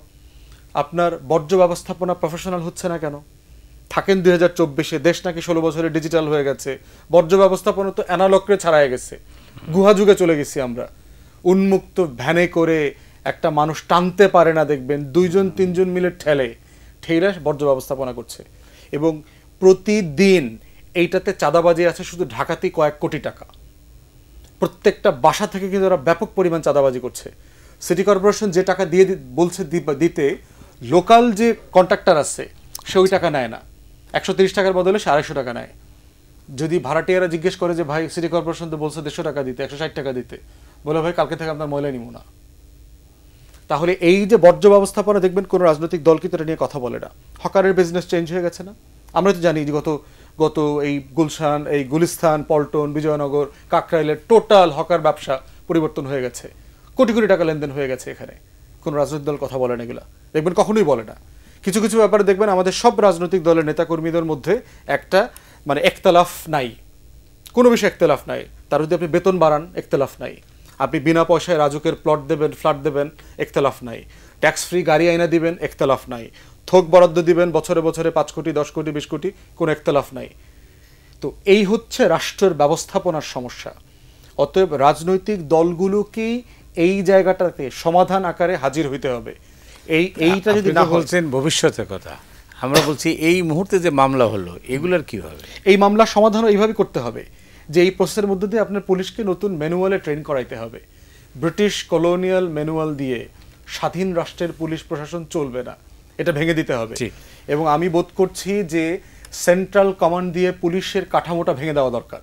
আপনার বর্জ্য ব্যবস্থাপনা প্রফেশনাল হচ্ছে না কেন? থাকেন 2024-এ, দেশ নাকি 16 বছরে ডিজিটাল হয়ে গেছে, বর্জ্য ব্যবস্থাপনা তো অ্যানালগরে ছাড়াই গেছে, গুহা যুগে চলে গেছি আমরা। উন্মুক্ত ভ্যানে করে একটা মানুষ টানতে পারে না, দেখবেন 2-3 মিলে ঠেইরা বর্জ্য ব্যবস্থাপনা করছে। এবং প্রতিদিন এইটাতে চাঁদাবাজি আছে শুধু ঢাকাতেই কয়েক কোটি টাকা। প্রত্যেকটা বাসা থেকে কিন্তু ওরা ব্যাপক পরিমাণ চাঁদাবাজি করছে। সিটি কর্পোরেশন যে টাকা দিয়ে বলছে দিতে, লোকাল যে কন্ট্রাক্টর আছে সে ওই টাকা নেয় না, 130 টাকার বদলে সে 250 টাকা নেয়। যদি ভাড়াটিয়ারা জিজ্ঞেস করে যে ভাই সিটি কর্পোরেশন তো বলছে 150 টাকা দিতে, 160 টাকা দিতে, বলে ভাই কালকে থেকে আপনার ময়লা নিব না। তাহলে এই যে বর্জ্য ব্যবস্থাপনা দেখবেন কোনো রাজনৈতিক দল কিন্তু এটা নিয়ে কথা বলে না। হকারের বিজনেস চেঞ্জ হয়ে গেছে না? আমরা তো জানি যে গত এই গুলশান, এই গুলিস্তান, পল্টন, বিজয়নগর, কাকরাইলের টোটাল হকার ব্যবসা পরিবর্তন হয়ে গেছে, কোটি কোটি টাকা লেনদেন হয়ে গেছে। এখানে কোনো রাজনৈতিক দল কথা বলে না, এগুলা দেখবেন কখনোই বলে না। কিছু কিছু ব্যাপারে দেখবেন আমাদের সব রাজনৈতিক দলের নেতাকর্মীদের মধ্যে একটা মানে একতলাফ নাই, কোনো বিষয়ে একতলাফ নাই। তার যদি আপনি বেতন বাড়ান, একতলাফ নাই। আপনি বিনা পয়সায় রাজুকের ফ্ল্যাট দেবেন, একতলাফ নাই। ট্যাক্স ফ্রি গাড়ি আইনা দিবেন, একতলাফ নাই। থোক বরাদ্দ দিবেন বছরে বছরে 5 কোটি, 10 কোটি, 20 কোটি, কোনো একতলাফ নাই। তো এই হচ্ছে রাষ্ট্রের ব্যবস্থাপনার সমস্যা। অতএব রাজনৈতিক দলগুলোকেই এই জায়গাটাতে সমাধান আকারে হাজির হইতে হবে। এইটা যদি না বলছেন ভবিষ্যতের কথা, আমরা বলছি এই মুহূর্তে যে মামলা হলো এগুলোর কি হবে? এই মামলা সমাধান এইভাবে করতে হবে যে এই প্রসেসের মধ্যে দিয়ে আপনার পুলিশকে নতুন ম্যানুয়ালে ট্রেন করাইতে হবে। ব্রিটিশ কলোনিয়াল ম্যানুয়াল দিয়ে স্বাধীন রাষ্ট্রের পুলিশ প্রশাসন চলবে না, এটা ভেঙে দিতে হবে। এবং আমি বোধ করছি যে সেন্ট্রাল কমান্ড দিয়ে পুলিশের কাঠামোটা ভেঙে দেওয়া দরকার।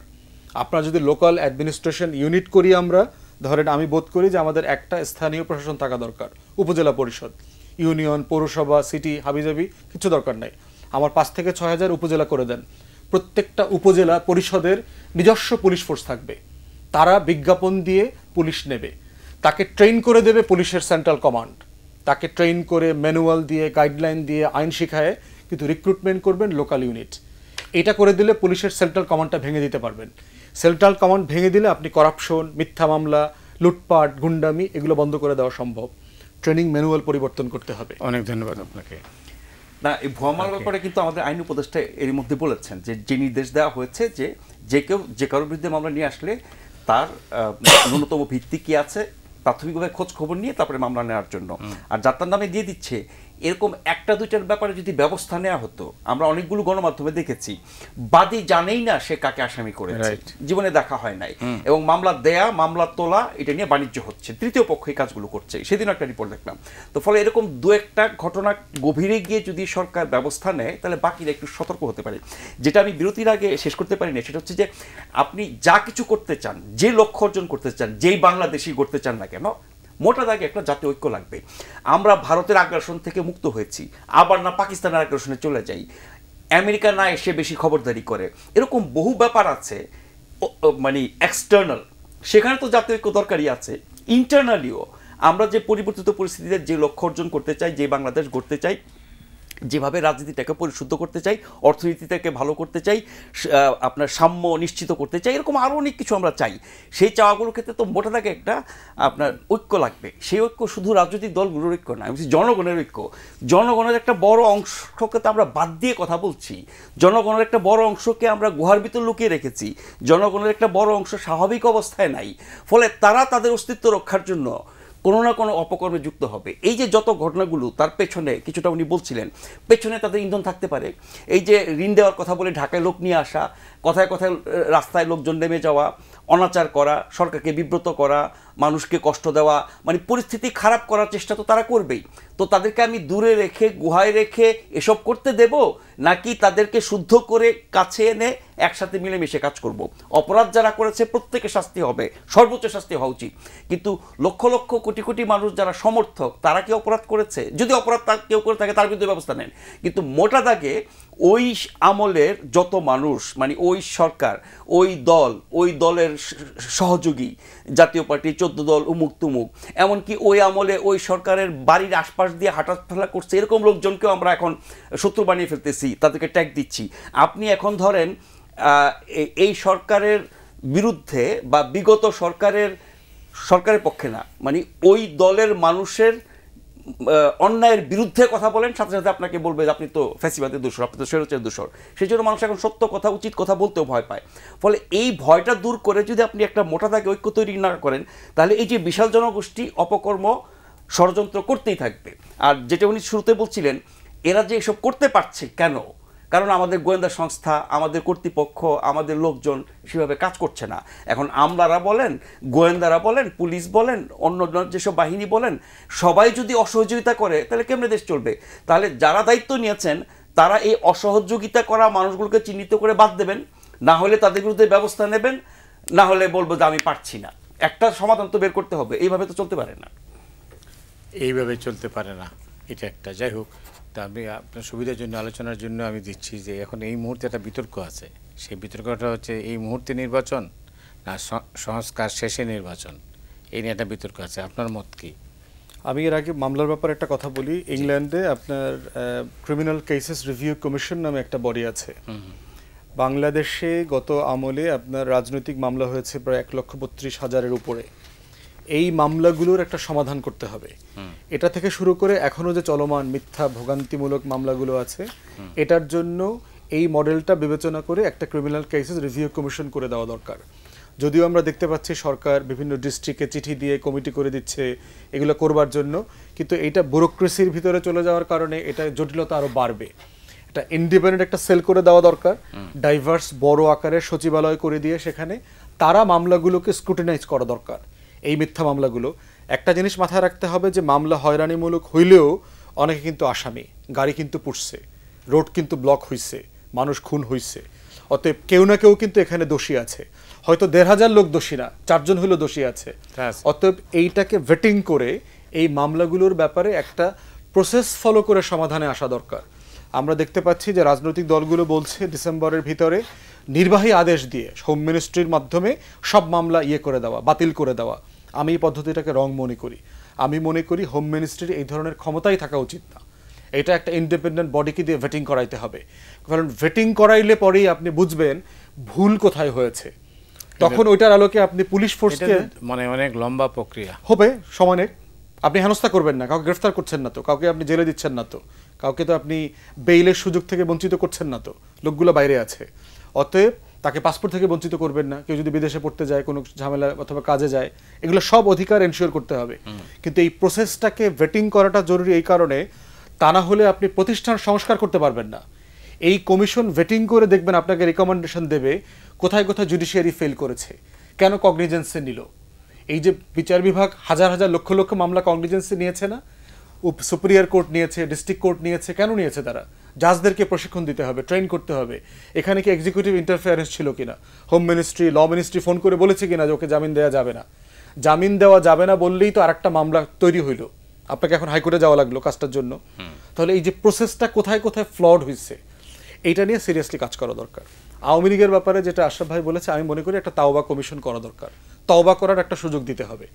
আপনার যদি লোকাল অ্যাডমিনিস্ট্রেশন ইউনিট করি আমরা, ধরেন আমি বোধ করি যে আমাদের একটা স্থানীয় প্রশাসন থাকা দরকার, উপজেলা পরিষদ, ইউনিয়ন, পৌরসভা, সিটি, হাবিজাবি কিছু দরকার নাই। আমার 5 থেকে 6 হাজার উপজেলা করে দেন। প্রত্যেকটা উপজেলা পরিষদের নিজস্ব পুলিশ ফোর্স থাকবে, তারা বিজ্ঞাপন দিয়ে পুলিশ নেবে, তাকে ট্রেন করে দেবে পুলিশের সেন্ট্রাল কমান্ড, তাকে ট্রেন করে ম্যানুয়াল দিয়ে গাইডলাইন দিয়ে আইন শিখায়, কিন্তু রিক্রুটমেন্ট করবেন লোকাল ইউনিট। এটা করে দিলে পুলিশের সেন্ট্রাল কমান্ডটা ভেঙে দিতে পারবেন। সেন্ট্রাল কমান্ড ভেঙে দিলে আপনি করাপশন, মিথ্যা মামলা, লুটপাট, গুন্ডামি এগুলো বন্ধ করে দেওয়া সম্ভব। ট্রেনিং ম্যানুয়াল পরিবর্তন করতে হবে। অনেক ধন্যবাদ আপনাকে। না, এই ভুয়া মামলার ব্যাপারে কিন্তু আমাদের আইন উপদেষ্টা এর মধ্যে বলেছেন যে নির্দেশ দেওয়া হয়েছে যে কেউ যে কারোর বিরুদ্ধে মামলা নিয়ে আসলে তার ন্যূনতম ভিত্তি কি আছে প্রাথমিকভাবে খোঁজ খবর নিয়ে তারপরে মামলা নেওয়ার জন্য। আর যাত্রার নামে দিয়ে দিচ্ছে এরকম একটা দুইটার ব্যাপারে যদি ব্যবস্থা নেওয়া হতো, আমরা অনেকগুলো গণমাধ্যমে দেখেছি বাদী জানেই না সে কাকে আসামি করেছে, জীবনে দেখা হয় নাই, এবং মামলা দেয়া মামলা তোলা এটা নিয়ে বাণিজ্য হচ্ছে, তৃতীয় পক্ষ এই কাজগুলো করছে। সেদিন একটা রিপোর্ট দেখলাম। তো ফলে এরকম দু একটা ঘটনা গভীরে গিয়ে যদি সরকার ব্যবস্থা নেয় তাহলে বাকিরা একটু সতর্ক হতে পারে। যেটা আমি বিরতির আগে শেষ করতে পারি না সেটা হচ্ছে যে আপনি যা কিছু করতে চান, যে লক্ষ্য অর্জন করতে চান, যেই বাংলাদেশি করতে চান না কেন, মোটা দাগে একটা জাতীয় ঐক্য লাগবে। আমরা ভারতের আগ্রাসন থেকে মুক্ত হয়েছি, আবার না পাকিস্তানের আগ্রাসনে চলে যাই, আমেরিকা না এসে বেশি খবরদারি করে, এরকম বহু ব্যাপার আছে মানে এক্সটার্নাল, সেখানে তো জাতীয় ঐক্য দরকারই আছে। ইন্টারনালিও আমরা যে পরিবর্তিত পরিস্থিতিতে যে লক্ষ্য অর্জন করতে চাই, যে বাংলাদেশ গড়তে চাই, যেভাবে রাজনীতিটাকে পরিশুদ্ধ করতে চাই, অর্থনীতিটাকে ভালো করতে চাই, আপনার সাম্য নিশ্চিত করতে চাই, এরকম আরও অনেক কিছু আমরা চাই। সেই চাওয়াগুলোর ক্ষেত্রে তো মোটা দাগে একটা আপনার ঐক্য লাগবে। সেই ঐক্য শুধু রাজনৈতিক দলগুলোর ঐক্য না, আমি বলছি জনগণের ঐক্য। জনগণের একটা বড় অংশকে তো আমরা বাদ দিয়ে কথা বলছি, জনগণের একটা বড় অংশকে আমরা গুহার ভিতর লুকিয়ে রেখেছি, জনগণের একটা বড় অংশ স্বাভাবিক অবস্থায় নাই, ফলে তারা তাদের অস্তিত্ব রক্ষার জন্য কোনো না কোনো অপকর্মে যুক্ত হবে। এই যে যত ঘটনাগুলো, তার পেছনে কিছুটা উনি বলছিলেন, পেছনে তাদের ইন্ধন থাকতে পারে। এই যে ঋণ দেওয়ার কথা বলে ঢাকায় লোক নিয়ে আসা, কথায় কথায় রাস্তায় লোকজন নেমে যাওয়া, অনাচার করা, সরকারকে বিব্রত করা, মানুষকে কষ্ট দেওয়া, মানে পরিস্থিতি খারাপ করার চেষ্টা তো তারা করবেই। তো তাদেরকে আমি দূরে রেখে, গুহায় রেখে এসব করতে দেব, নাকি তাদেরকে শুদ্ধ করে কাছে এনে একসাথে মিলেমিশে কাজ করব? অপরাধ যারা করেছে প্রত্যেকে শাস্তি হবে, সর্বোচ্চ শাস্তি হওয়া উচিত। কিন্তু লক্ষ লক্ষ কোটি কোটি মানুষ যারা সমর্থক, তারা কি অপরাধ করেছে? যদি অপরাধ কেউ করে থাকে তার বিরুদ্ধে ব্যবস্থা নেন। কিন্তু মোটা দাগে ওই আমলের যত মানুষ, মানে ওই সরকার, ওই দল, ওই দলের সহযোগী, জাতীয় পার্টি 14 দল, উমুক তুমুক, এমনকি ওই আমলে ওই সরকারের বাড়ির আশপাশ দিয়ে হাঁটাফেরা করছে, এরকম লোকজনকেও আমরা এখন শত্রু বানিয়ে ফেলতেছি, তাদেরকে ট্যাগ দিচ্ছি। আপনি এখন ধরেন এই সরকারের বিরুদ্ধে বা বিগত সরকারের পক্ষে না, মানে ওই দলের মানুষের অন্যায়ের বিরুদ্ধে কথা বলেন, সাথে সাথে আপনাকে বলবে যে আপনি তো ফ্যাসিবাদের দোষর, আপনি তো স্বৈরাচারের দোষর। সেই জন্য মানুষ এখন সত্য কথা, উচিত কথা বলতেও ভয় পায়। ফলে এই ভয়টা দূর করে যদি আপনি একটা মোটা দাগে ঐক্য তৈরি না করেন, তাহলে এই যে বিশাল জনগোষ্ঠী অপকর্ম ষড়যন্ত্র করতেই থাকবে। আর যেটা উনি শুরুতে বলছিলেন, এরা যে এসব করতে পারছে কেন? কারণ আমাদের গোয়েন্দা সংস্থা, আমাদের কর্তৃপক্ষ, আমাদের লোকজন সেভাবে কাজ করছে না। এখন আমলারা বলেন, গোয়েন্দারা বলেন, পুলিশ বলেন, অন্য যেসব বাহিনী বলেন, সবাই যদি অসহযোগিতা করে তাহলে কেমনে দেশ চলবে? তাহলে যারা দায়িত্ব নিয়েছেন তারা এই অসহযোগিতা করা মানুষগুলোকে চিহ্নিত করে বাদ দেবেন, না হলে তাদের বিরুদ্ধে ব্যবস্থা নেবেন, না হলে বলবো যে আমি পারছি না। একটা সমাধান তো বের করতে হবে, এইভাবে তো চলতে পারে না। এইভাবে চলতে পারে না, এটা একটা। যাই হোক, তা আমি আপনার সুবিধার জন্য, আলোচনার জন্য আমি দিচ্ছি যে এখন এই মুহূর্তে একটা বিতর্ক আছে। সেই বিতর্কটা হচ্ছে এই মুহূর্তে নির্বাচন না সংস্কার শেষে নির্বাচন, এই নিয়ে একটা বিতর্ক আছে। আপনার মত কি? আমি এর আগে মামলার ব্যাপারে একটা কথা বলি। ইংল্যান্ডে আপনার ক্রিমিনাল কেসেস রিভিউ কমিশন নামে একটা বডি আছে। বাংলাদেশে গত আমলে আপনার রাজনৈতিক মামলা হয়েছে প্রায় 1,32,000-এর উপরে। এই মামলাগুলোর একটা সমাধান করতে হবে। এটা থেকে শুরু করে এখনো যে চলমান মিথ্যা ভোগান্তিমূলক মামলাগুলো আছে, এটার জন্য এই মডেলটা বিবেচনা করে একটা ক্রিমিনাল কেসেস রিভিউ কমিশন করে দেওয়া দরকার। যদিও আমরা দেখতে পাচ্ছি সরকার বিভিন্ন ডিস্ট্রিক্টে চিঠি দিয়ে কমিটি করে দিচ্ছে এগুলো করবার জন্য, কিন্তু এইটা ব্যুরোক্রেসির ভিতরে চলে যাওয়ার কারণে এটা জটিলতা আরও বাড়বে। এটা ইন্ডিপেন্ডেন্ট একটা সেল করে দেওয়া দরকার, ডাইভার্স বড় আকারের সচিবালয় করে দিয়ে সেখানে তারা মামলাগুলোকে স্ক্রুটিনাইজ করা দরকার। এই মিথ্যা মামলাগুলো, একটা জিনিস মাথায় রাখতে হবে যে মামলা হয়রানিমূলক হইলেও অনেকে কিন্তু আসামি, গাড়ি কিন্তু পুড়ছে, রোড কিন্তু ব্লক হইছে, মানুষ খুন হইছে, অতএব কেউ না কেউ কিন্তু এখানে দোষী আছে। হয়তো 1,500 লোক দোষী না, 4 জন হইলেও দোষী আছে। অতএব এইটাকে ভেটিং করে এই মামলাগুলোর ব্যাপারে একটা প্রসেস ফলো করে সমাধানে আসা দরকার। আমরা দেখতে পাচ্ছি যে রাজনৈতিক দলগুলো বলছে ডিসেম্বরের ভিতরে নির্বাহী আদেশ দিয়ে হোম মিনিস্ট্রির মাধ্যমে সব মামলা করে দেওয়া, বাতিল করে দেওয়া, আমি এই পদ্ধতিটাকে রং মনে করি। আমি মনে করি হোম মিনিস্ট্রির এই ধরনের ক্ষমতাই থাকা উচিত না। এটা একটা ইন্ডিপেন্ডেন্ট বডিকে দিয়ে ভেটিং করাইতে হবে, কারণ ভেটিং করাইলে পরেই আপনি বুঝবেন ভুল কোথায় হয়েছে, তখন ওইটার আলোকে আপনি পুলিশ ফোর্সকে মানে অনেক লম্বা প্রক্রিয়া হবে সমানে। আপনি হেনস্থা করবেন না, কাউকে গ্রেফতার করছেন না তো, কাউকে আপনি জেলে দিচ্ছেন না তো, কাউকে তো আপনি বেইলের সুযোগ থেকে বঞ্চিত করছেন না তো, লোকগুলো বাইরে আছে। অতএব তাকে পাসপোর্ট থেকে বঞ্চিত করবেন না। কেউ যদি বিদেশে পড়তে যায়, কোনো ঝামেলা অথবা কাজে যায়, এগুলো সব অধিকার এনশিওর করতে হবে। কিন্তু এই প্রসেসটাকে ভেটিং করাটা জরুরি এই কারণে, তা না হলে আপনি প্রতিষ্ঠান সংস্কার করতে পারবেন না। এই কমিশন ভেটিং করে দেখবেন, আপনাকে রিকমেন্ডেশন দেবে কোথায় কোথায় জুডিশিয়ারি ফেল করেছে, কেন কগনিজেন্সে নিল। এই যে বিচার বিভাগ হাজার হাজার লক্ষ লক্ষ মামলা কগনিজেন্সে নিয়েছে না, সুপিরিয়র কোর্ট নিয়েছে, ডিস্ট্রিক্ট কোর্ট নিয়েছে, কেন নিয়েছে? তারা জাজদেরকে প্রশিক্ষণ দিতে হবে, ট্রেন করতে হবে। এখানে কি এক্সিকিউটিভ ইন্টারফেয়ারেন্স ছিল কিনা, home ministry, law ministry phone করে বলেছে কিনা যে ওকে জামিন দেওয়া যাবে না। জামিন দেওয়া যাবে না বললেই তো আরেকটা মামলা তৈরি হইল, আপনাকে এখন হাইকোর্টে যাওয়া লাগলো কাজটার জন্য। তাহলে এই যে প্রসেসটা কোথায় কোথায় ফ্লড হয়েছে, এইটা নিয়ে সিরিয়াসলি কাজ করা দরকার। আওয়ামী লীগের ব্যাপারে যেটা আশরাফ ভাই বলেছে, আমি মনে করি একটা তাওবা কমিশন করা দরকার। তওবা করার একটা সুযোগ দিতে হবে।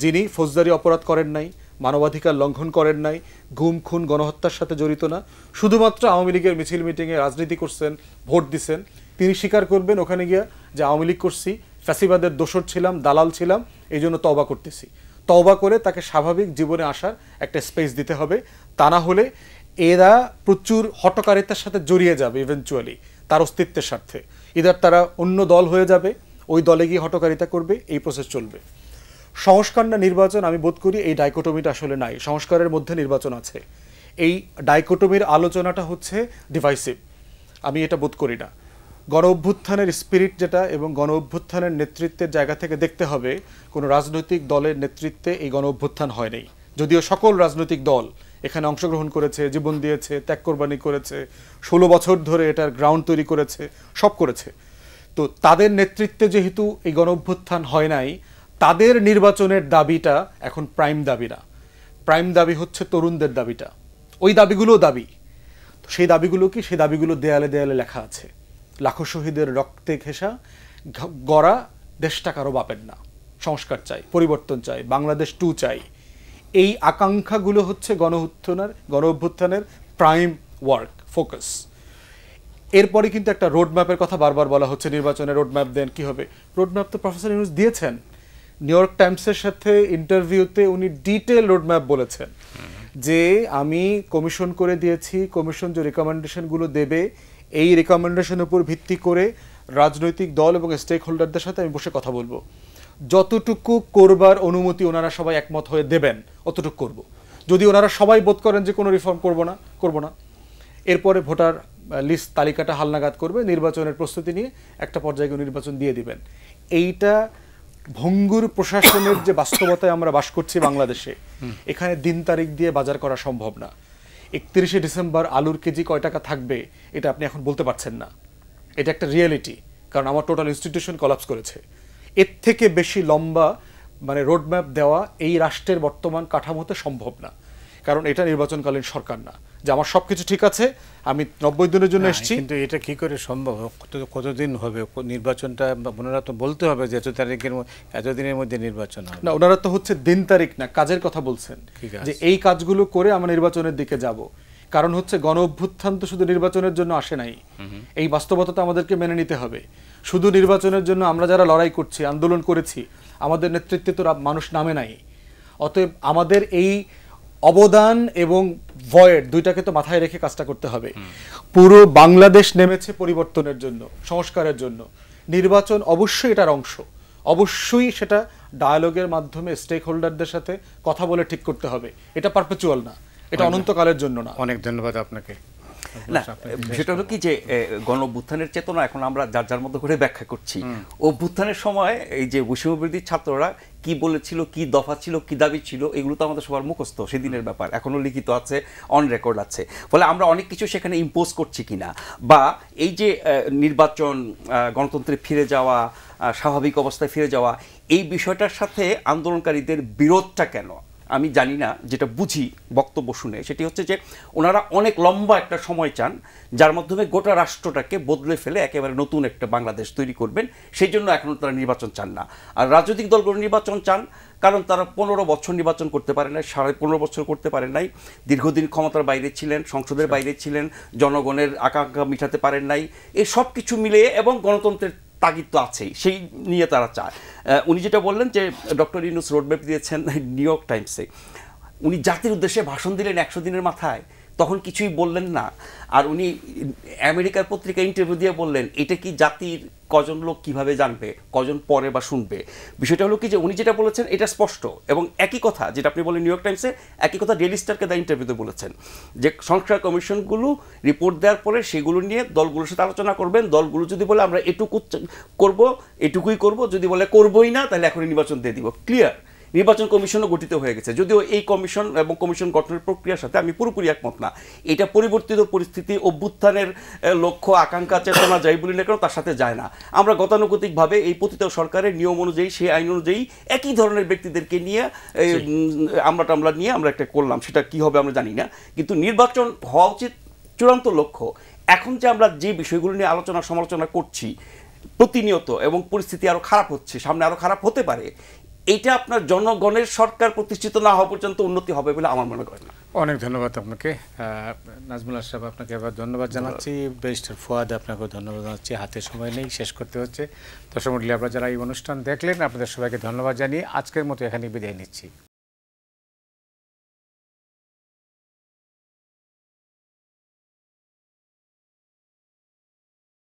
যিনি ফৌজদারি অপরাধ করেন নাই, মানবাধিকার লঙ্ঘন করেন নাই, গুম খুন গণহত্যার সাথে জড়িত না, শুধুমাত্র আওয়ামী লীগের মিছিল মিটিংয়ে রাজনীতি করছেন, ভোট দিচ্ছেন, তিনি স্বীকার করবেন ওখানে গিয়া যে আওয়ামী লীগ করছি, ফ্যাসিবাদের দোসর ছিলাম, দালাল ছিলাম, এই জন্য তওবা করতেছি। তওবা করে তাকে স্বাভাবিক জীবনে আসার একটা স্পেস দিতে হবে। তা না হলে এরা প্রচুর হটকারিতার সাথে জড়িয়ে যাবে ইভেনচুয়ালি, তার অস্তিত্বের স্বার্থে। ইদার তারা অন্য দল হয়ে যাবে, ওই দলে গিয়ে হটকারিতা করবে, এই প্রসেস চলবে। সংস্কার না নির্বাচন, আমি বোধ করি এই ডাইকোটমিটা আসলে নাই। সংস্কারের মধ্যে নির্বাচন আছে। এই ডাইকোটমির আলোচনাটা হচ্ছে ডিভাইসিভ, আমি এটা বোধ করি না। গণ অভ্যুত্থানের স্পিরিট যেটা, এবং গণ অভ্যুত্থানের নেতৃত্বের জায়গা থেকে দেখতে হবে, কোনো রাজনৈতিক দলের নেতৃত্বে এই গণ অভ্যুত্থান হয় নাই। যদিও সকল রাজনৈতিক দল এখানে অংশগ্রহণ করেছে, জীবন দিয়েছে, ত্যাগ কোরবানি করেছে, 16 বছর ধরে এটার গ্রাউন্ড তৈরি করেছে, সব করেছে। তো তাদের নেতৃত্বে যেহেতু এই গণ অভ্যুত্থান হয় নাই, তাদের নির্বাচনের দাবিটা এখন প্রাইম দাবি না। প্রাইম দাবি হচ্ছে তরুণদের দাবিটা। ওই দাবিগুলো দাবি, সেই দাবিগুলো কি? সেই দাবিগুলো দেয়ালে দেয়ালে লেখা আছে। লাখো শহীদের রক্তে ঘেঁষা গড়া দেশটা কারো বাপের না, সংস্কার চাই, পরিবর্তন চাই, বাংলাদেশ 2 চাই। এই আকাঙ্ক্ষাগুলো হচ্ছে গণ অভ্যুত্থানের প্রাইম ওয়ার্ক, ফোকাস। এরপরে কিন্তু একটা রোডম্যাপের কথা বারবার বলা হচ্ছে, নির্বাচনের রোডম্যাপ দেন, কি হবে? রোডম্যাপ তো প্রফেসর ইউনূস দিয়েছেন। নিউ ইয়র্ক টাইমসের সাথে ইন্টারভিউতে উনি ডিটেল রোডম্যাপ বলেছেন যে আমি কমিশন করে দিয়েছি, কমিশন যে রিকমেন্ডেশনগুলো দেবে, এই রিকমেন্ডেশনের উপর ভিত্তি করে রাজনৈতিক দল এবং স্টেক হোল্ডারদের সাথে আমি বসে কথা বলবো। যতটুকু করবার অনুমতি ওনারা সবাই একমত হয়ে দেবেন, অতটুকু করব। যদি ওনারা সবাই বোধ করেন যে কোনো রিফর্ম করব না, এরপরে ভোটার লিস্ট তালিকাটা হালনাগাদ করবে, নির্বাচনের প্রস্তুতি নিয়ে একটা পর্যায়ে নির্বাচন দিয়ে দিবেন। এইটা ভঙ্গুর প্রশাসনের যে বাস্তবতায় আমরা বাস করছি বাংলাদেশে, এখানে দিন তারিখ দিয়ে বাজার করা সম্ভব না। 31শে ডিসেম্বর আলুর কেজি কয় টাকা থাকবে এটা আপনি এখন বলতে পারছেন না। এটা একটা রিয়েলিটি, কারণ আমার টোটাল ইনস্টিটিউশন কলাপস করেছে। এর থেকে বেশি লম্বা রোডম্যাপ দেওয়া এই রাষ্ট্রের বর্তমান কাঠামোতে সম্ভব না, কারণ এটা নির্বাচনকালীন সরকার না যে আমার সবকিছু ঠিক আছে, আমি 90 দিনের জন্য এসেছি। কিন্তু এটা কি করে সম্ভব? কতদিন হবে নির্বাচনটা? ওনারা তো বলতে হবে যে এতদিনের মধ্যে নির্বাচন হবে। না, ওনারা তো হচ্ছে দিন তারিখ না, কাজের কথা বলছেন, যে এই কাজগুলো করে আমরা নির্বাচনের দিকে যাব। কারণ হচ্ছে গণ অভ্যুত্থান তো শুধু নির্বাচনের জন্য আসে নাই, এই বাস্তবতা আমাদেরকে মেনে নিতে হবে। শুধু নির্বাচনের জন্য আমরা যারা লড়াই করছি, আন্দোলন করেছি, আমাদের নেতৃত্বে তো মানুষ নামে নাই। অতএব আমাদের এই অবদান এবং ভয়েড দুইটাকে তো মাথায় রেখে কাজটা করতে হবে। পুরো বাংলাদেশ নেমেছে পরিবর্তনের জন্য, সংস্কারের জন্য। নির্বাচন অবশ্যই এটার অংশ, অবশ্যই সেটা ডায়ালগের মাধ্যমে স্টেক হোল্ডারদের সাথে কথা বলে ঠিক করতে হবে। এটা পারপেচুয়াল না, এটা অনন্তকালের জন্য না। অনেক ধন্যবাদ আপনাকে। না, সেটা হলো কি যে গণ অভ্যুত্থানের চেতনা এখন আমরা যার যার মতো করে ব্যাখ্যা করছি। অভ্যুত্থানের সময় এই যে বৈষম্যবিরোধী ছাত্ররা কি বলেছিল, কি দফা ছিল, কি দাবি ছিল, এগুলো তো আমাদের সবার মুখস্থ, সেদিনের ব্যাপার এখনো লিখিত আছে, অন রেকর্ড আছে। ফলে আমরা অনেক কিছু সেখানে ইম্পোজ করছি কিনা, বা এই যে নির্বাচন, গণতন্ত্রে ফিরে যাওয়া, স্বাভাবিক অবস্থায় ফিরে যাওয়া, এই বিষয়টার সাথে আন্দোলনকারীদের বিরোধটা কেন? আমি জানি না, যেটা বুঝি বক্তব্য শুনে সেটি হচ্ছে যে ওনারা অনেক লম্বা একটা সময় চান, যার মাধ্যমে গোটা রাষ্ট্রটাকে বদলে ফেলে একেবারে নতুন একটা বাংলাদেশ তৈরি করবেন। সেই জন্য এখনও তারা নির্বাচন চান না। আর রাজনৈতিক দলগুলো নির্বাচন চান কারণ তারা 15 বছর নির্বাচন করতে পারে নাই, 15.5 বছর করতে পারেন নাই, দীর্ঘদিন ক্ষমতার বাইরে ছিলেন, সংসদের বাইরে ছিলেন, জনগণের আকাঙ্ক্ষা মিটাতে পারেন নাই। এই সব কিছু মিলিয়ে এবং গণতন্ত্রের তাগিদ তো আছেই, সেই নিয়ে তারা চায়। উনি যেটা বললেন যে ডক্টর ইউনূস রোডম্যাপ দিয়েছেন নিউ ইয়র্ক টাইমসে, উনি জাতির উদ্দেশ্যে ভাষণ দিলেন 100 দিনের মাথায়, তখন কিছুই বললেন না। আর উনি আমেরিকার পত্রিকা ইন্টারভিউ দিয়ে বললেন এটা কি জাতির কজন লোক কিভাবে জানবে, কজন পড়ে বা শুনবে। বিষয়টা হলো কি যে উনি যেটা বলেছেন এটা স্পষ্ট, এবং একই কথা যেটা আপনি বলেন নিউ ইয়র্ক টাইমসে, একই কথা ডেইলি স্টারকে দেওয়া ইন্টারভিউতে বলেছেন যে সংস্কার কমিশনগুলো রিপোর্ট দেওয়ার পরে সেগুলো নিয়ে দলগুলোর সাথে আলোচনা করবেন। দলগুলো যদি বলে আমরা এটুকু করব, এটুকুই করব, যদি বলে করবই না তাহলে এখনই নির্বাচন দিয়ে দিব। ক্লিয়ার। নির্বাচন কমিশনও গঠিত হয়ে গেছে, যদিও এই কমিশন এবং কমিশন গঠনের প্রক্রিয়ার সাথে আমি পুরোপুরি একমত না। এটা পরিবর্তিত পরিস্থিতি, অভ্যুত্থানের লক্ষ্য, আকাঙ্ক্ষা, চেতনা যাই বলি না কেন তার সাথে যায় না। আমরা গতানুগতিকভাবে এই পতিত সরকারের নিয়ম অনুযায়ী, সেই আইন অনুযায়ী একই ধরনের ব্যক্তিদেরকে নিয়ে আমরা নিয়ে আমরা একটা করলাম, সেটা কি হবে আমরা জানি না। কিন্তু নির্বাচন হওয়া উচিত চূড়ান্ত লক্ষ্য। এখন যে আমরা যে বিষয়গুলো নিয়ে আলোচনা সমালোচনা করছি প্রতিনিয়ত, এবং পরিস্থিতি আরও খারাপ হচ্ছে, সামনে আরও খারাপ হতে পারে, এইটা আপনার জনগণের সরকার প্রতিষ্ঠিত না হওয়া পর্যন্ত উন্নতি হবে বলে আমার মনে হয় না। অনেক ধন্যবাদ আপনাকে নাজমুল আশরাফ, আপনাকে এবার ধন্যবাদ জানাচ্ছি। ব্যারিস্টার ফুয়াদ, আপনাকেও ধন্যবাদ জানাচ্ছি। হাতে সময় নেই, শেষ করতে হচ্ছে। দর্শক মণ্ডলী, আপনারা যারা এই অনুষ্ঠান দেখলেন আপনাদের সবাইকে ধন্যবাদ জানিয়ে আজকের মতো এখানেই বিদায় নিচ্ছি।